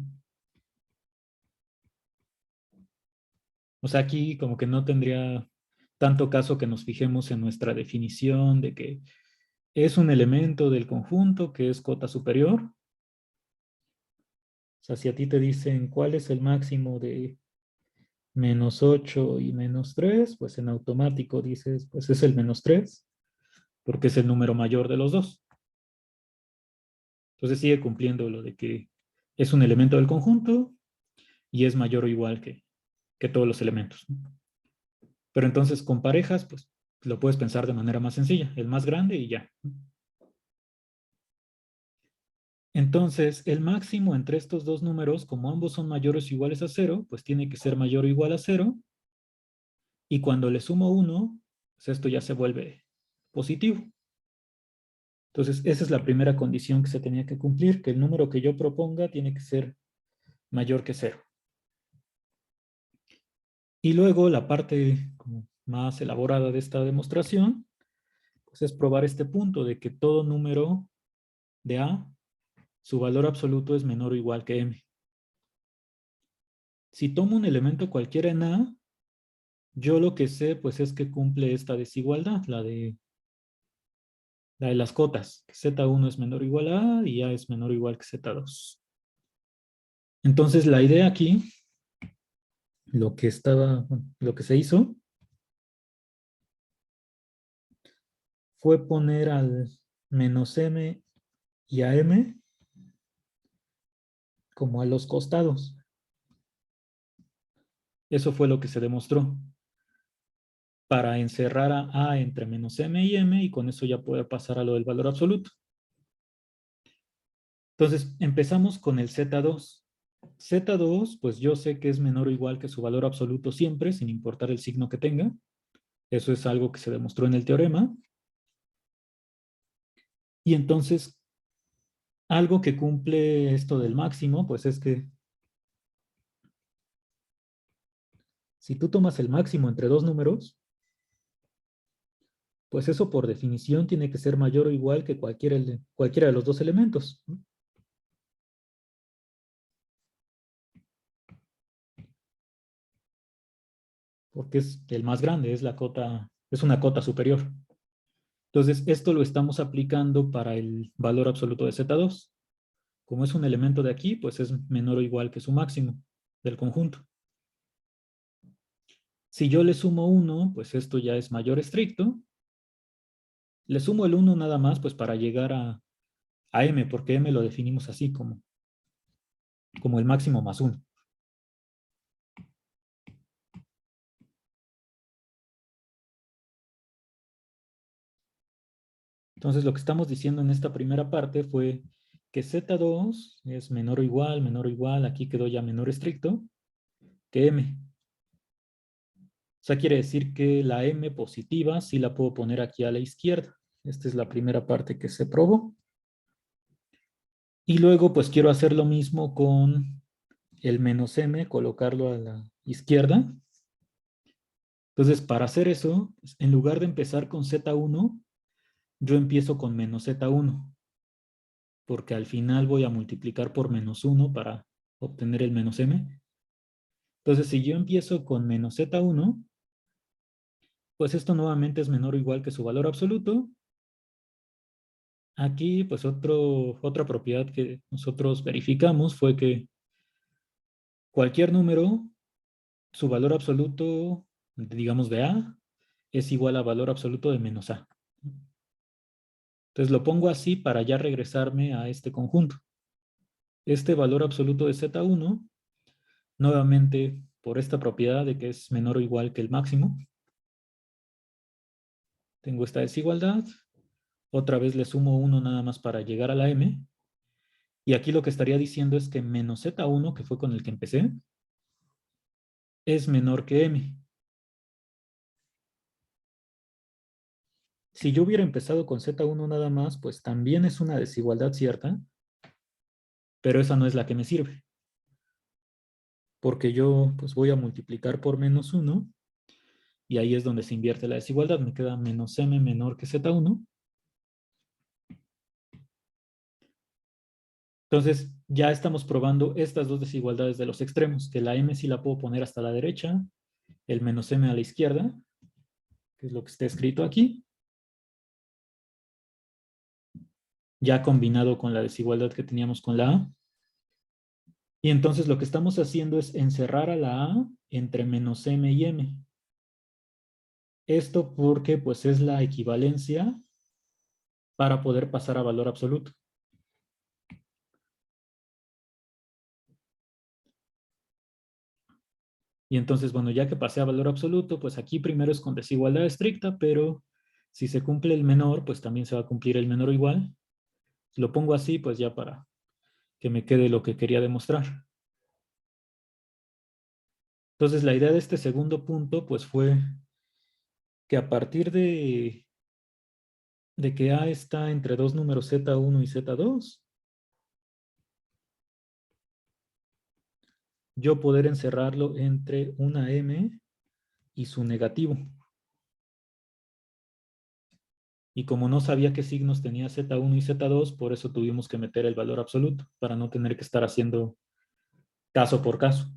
O sea, aquí como que no tendría tanto caso que nos fijemos en nuestra definición de que es un elemento del conjunto que es cota superior. O sea, si a ti te dicen cuál es el máximo de -8 y -3, pues en automático dices, pues es el -3, porque es el número mayor de los dos. Entonces sigue cumpliendo lo de que es un elemento del conjunto y es mayor o igual que todos los elementos, ¿no? Pero entonces con parejas, pues lo puedes pensar de manera más sencilla, el más grande y ya. Entonces, el máximo entre estos dos números, como ambos son mayores o iguales a 0, pues tiene que ser mayor o igual a 0. Y cuando le sumo 1, pues esto ya se vuelve positivo. Entonces, esa es la primera condición que se tenía que cumplir, que el número que yo proponga tiene que ser mayor que 0. Y luego la parte como más elaborada de esta demostración, pues es probar este punto de que todo número de A, su valor absoluto es menor o igual que M. Si tomo un elemento cualquiera en A, yo lo que sé pues es que cumple esta desigualdad, la de las cotas. Z1 es menor o igual a A y A es menor o igual que Z2. Entonces la idea aquí, lo que se hizo fue poner al -m y a m como a los costados. Eso fue lo que se demostró. Para encerrar a entre -m y m, y con eso ya puede pasar a lo del valor absoluto. Entonces, empezamos con el Z2. Z2, pues yo sé que es menor o igual que su valor absoluto siempre, sin importar el signo que tenga. Eso es algo que se demostró en el teorema. Y entonces, algo que cumple esto del máximo, pues es que si tú tomas el máximo entre dos números, pues eso por definición tiene que ser mayor o igual que cualquiera de los dos elementos, ¿no? porque es el más grande, es una cota superior. Entonces, esto lo estamos aplicando para el valor absoluto de Z2. Como es un elemento de aquí, pues es menor o igual que su máximo del conjunto. Si yo le sumo 1, pues esto ya es mayor estricto. Le sumo el 1 nada más, pues para llegar a m, porque m lo definimos así como el máximo más 1. Entonces, lo que estamos diciendo en esta primera parte fue que Z2 es menor o igual, aquí quedó ya menor estricto, que M. O sea, quiere decir que la M positiva sí la puedo poner aquí a la izquierda. Esta es la primera parte que se probó. Y luego, pues quiero hacer lo mismo con el menos M, colocarlo a la izquierda. Entonces, para hacer eso, pues, en lugar de empezar con Z1, yo empiezo con menos Z1. Porque al final voy a multiplicar por menos 1 para obtener el menos m. Entonces, si yo empiezo con menos z1, pues esto nuevamente es menor o igual que su valor absoluto. Aquí, pues otra propiedad que nosotros verificamos fue que cualquier número, su valor absoluto, digamos de a, es igual a valor absoluto de menos a. Entonces lo pongo así para ya regresarme a este conjunto. Este valor absoluto de z1, nuevamente por esta propiedad de que es menor o igual que el máximo, tengo esta desigualdad. Otra vez le sumo 1 nada más para llegar a la m. Y aquí lo que estaría diciendo es que menos z1, que fue con el que empecé, es menor que m. Si yo hubiera empezado con z1 nada más, pues también es una desigualdad cierta, pero esa no es la que me sirve. Porque yo pues voy a multiplicar por menos 1 y ahí es donde se invierte la desigualdad. Me queda menos m menor que z1. Entonces, ya estamos probando estas dos desigualdades de los extremos, que la m sí la puedo poner hasta la derecha, el menos m a la izquierda, que es lo que está escrito aquí, ya combinado con la desigualdad que teníamos con la a. Y entonces lo que estamos haciendo es encerrar a la a entre menos m y m. Esto porque pues es la equivalencia para poder pasar a valor absoluto. Y entonces, bueno, ya que pasé a valor absoluto, pues aquí primero es con desigualdad estricta, pero si se cumple el menor, pues también se va a cumplir el menor o igual. Lo pongo así, pues ya para que me quede lo que quería demostrar. Entonces, la idea de este segundo punto, pues fue que a partir de que A está entre dos números Z1 y Z2, yo poder encerrarlo entre una M y su negativo. Y como no sabía qué signos tenía Z1 y Z2, por eso tuvimos que meter el valor absoluto, para no tener que estar haciendo caso por caso.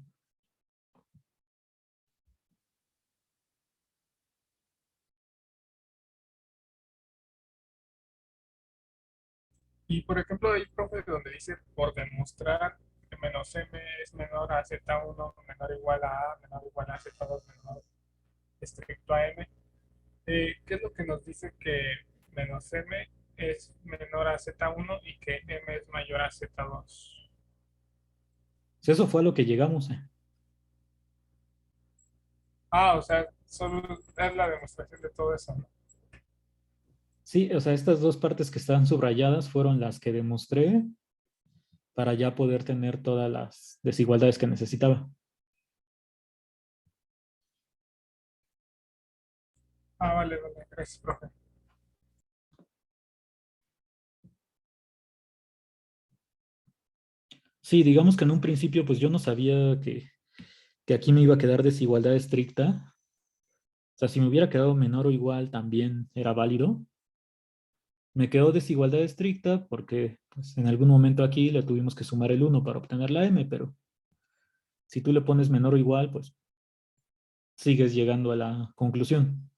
Y por ejemplo, hay profe donde dice por demostrar que menos m es menor a z1, menor o igual a menor o igual a z2, menor estricto a m. ¿Qué es lo que nos dice que menos m es menor a z1 y que m es mayor a z2? Pues eso fue a lo que llegamos. Ah, o sea, solo es la demostración de todo eso, ¿no? Sí, o sea, estas dos partes que están subrayadas fueron las que demostré para ya poder tener todas las desigualdades que necesitaba. Ah, vale, vale, gracias, profe. Sí, digamos que en un principio pues yo no sabía que aquí me iba a quedar desigualdad estricta. O sea, si me hubiera quedado menor o igual también era válido. Me quedó desigualdad estricta porque pues, en algún momento aquí le tuvimos que sumar el 1 para obtener la m, pero si tú le pones menor o igual, pues sigues llegando a la conclusión.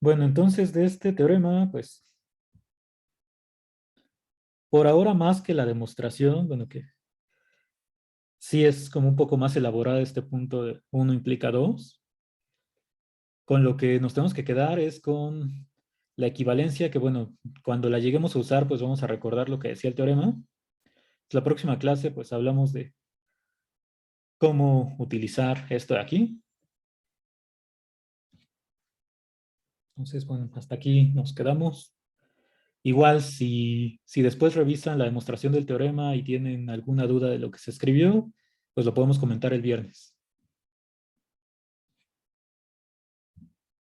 Bueno, entonces de este teorema, pues, por ahora más que la demostración, bueno, que sí es como un poco más elaborada este punto de 1 implica 2, con lo que nos tenemos que quedar es con la equivalencia, que bueno, cuando la lleguemos a usar, pues vamos a recordar lo que decía el teorema. La próxima clase, pues hablamos de cómo utilizar esto de aquí. Entonces, bueno, hasta aquí nos quedamos. Igual, si después revisan la demostración del teorema y tienen alguna duda de lo que se escribió, pues lo podemos comentar el viernes.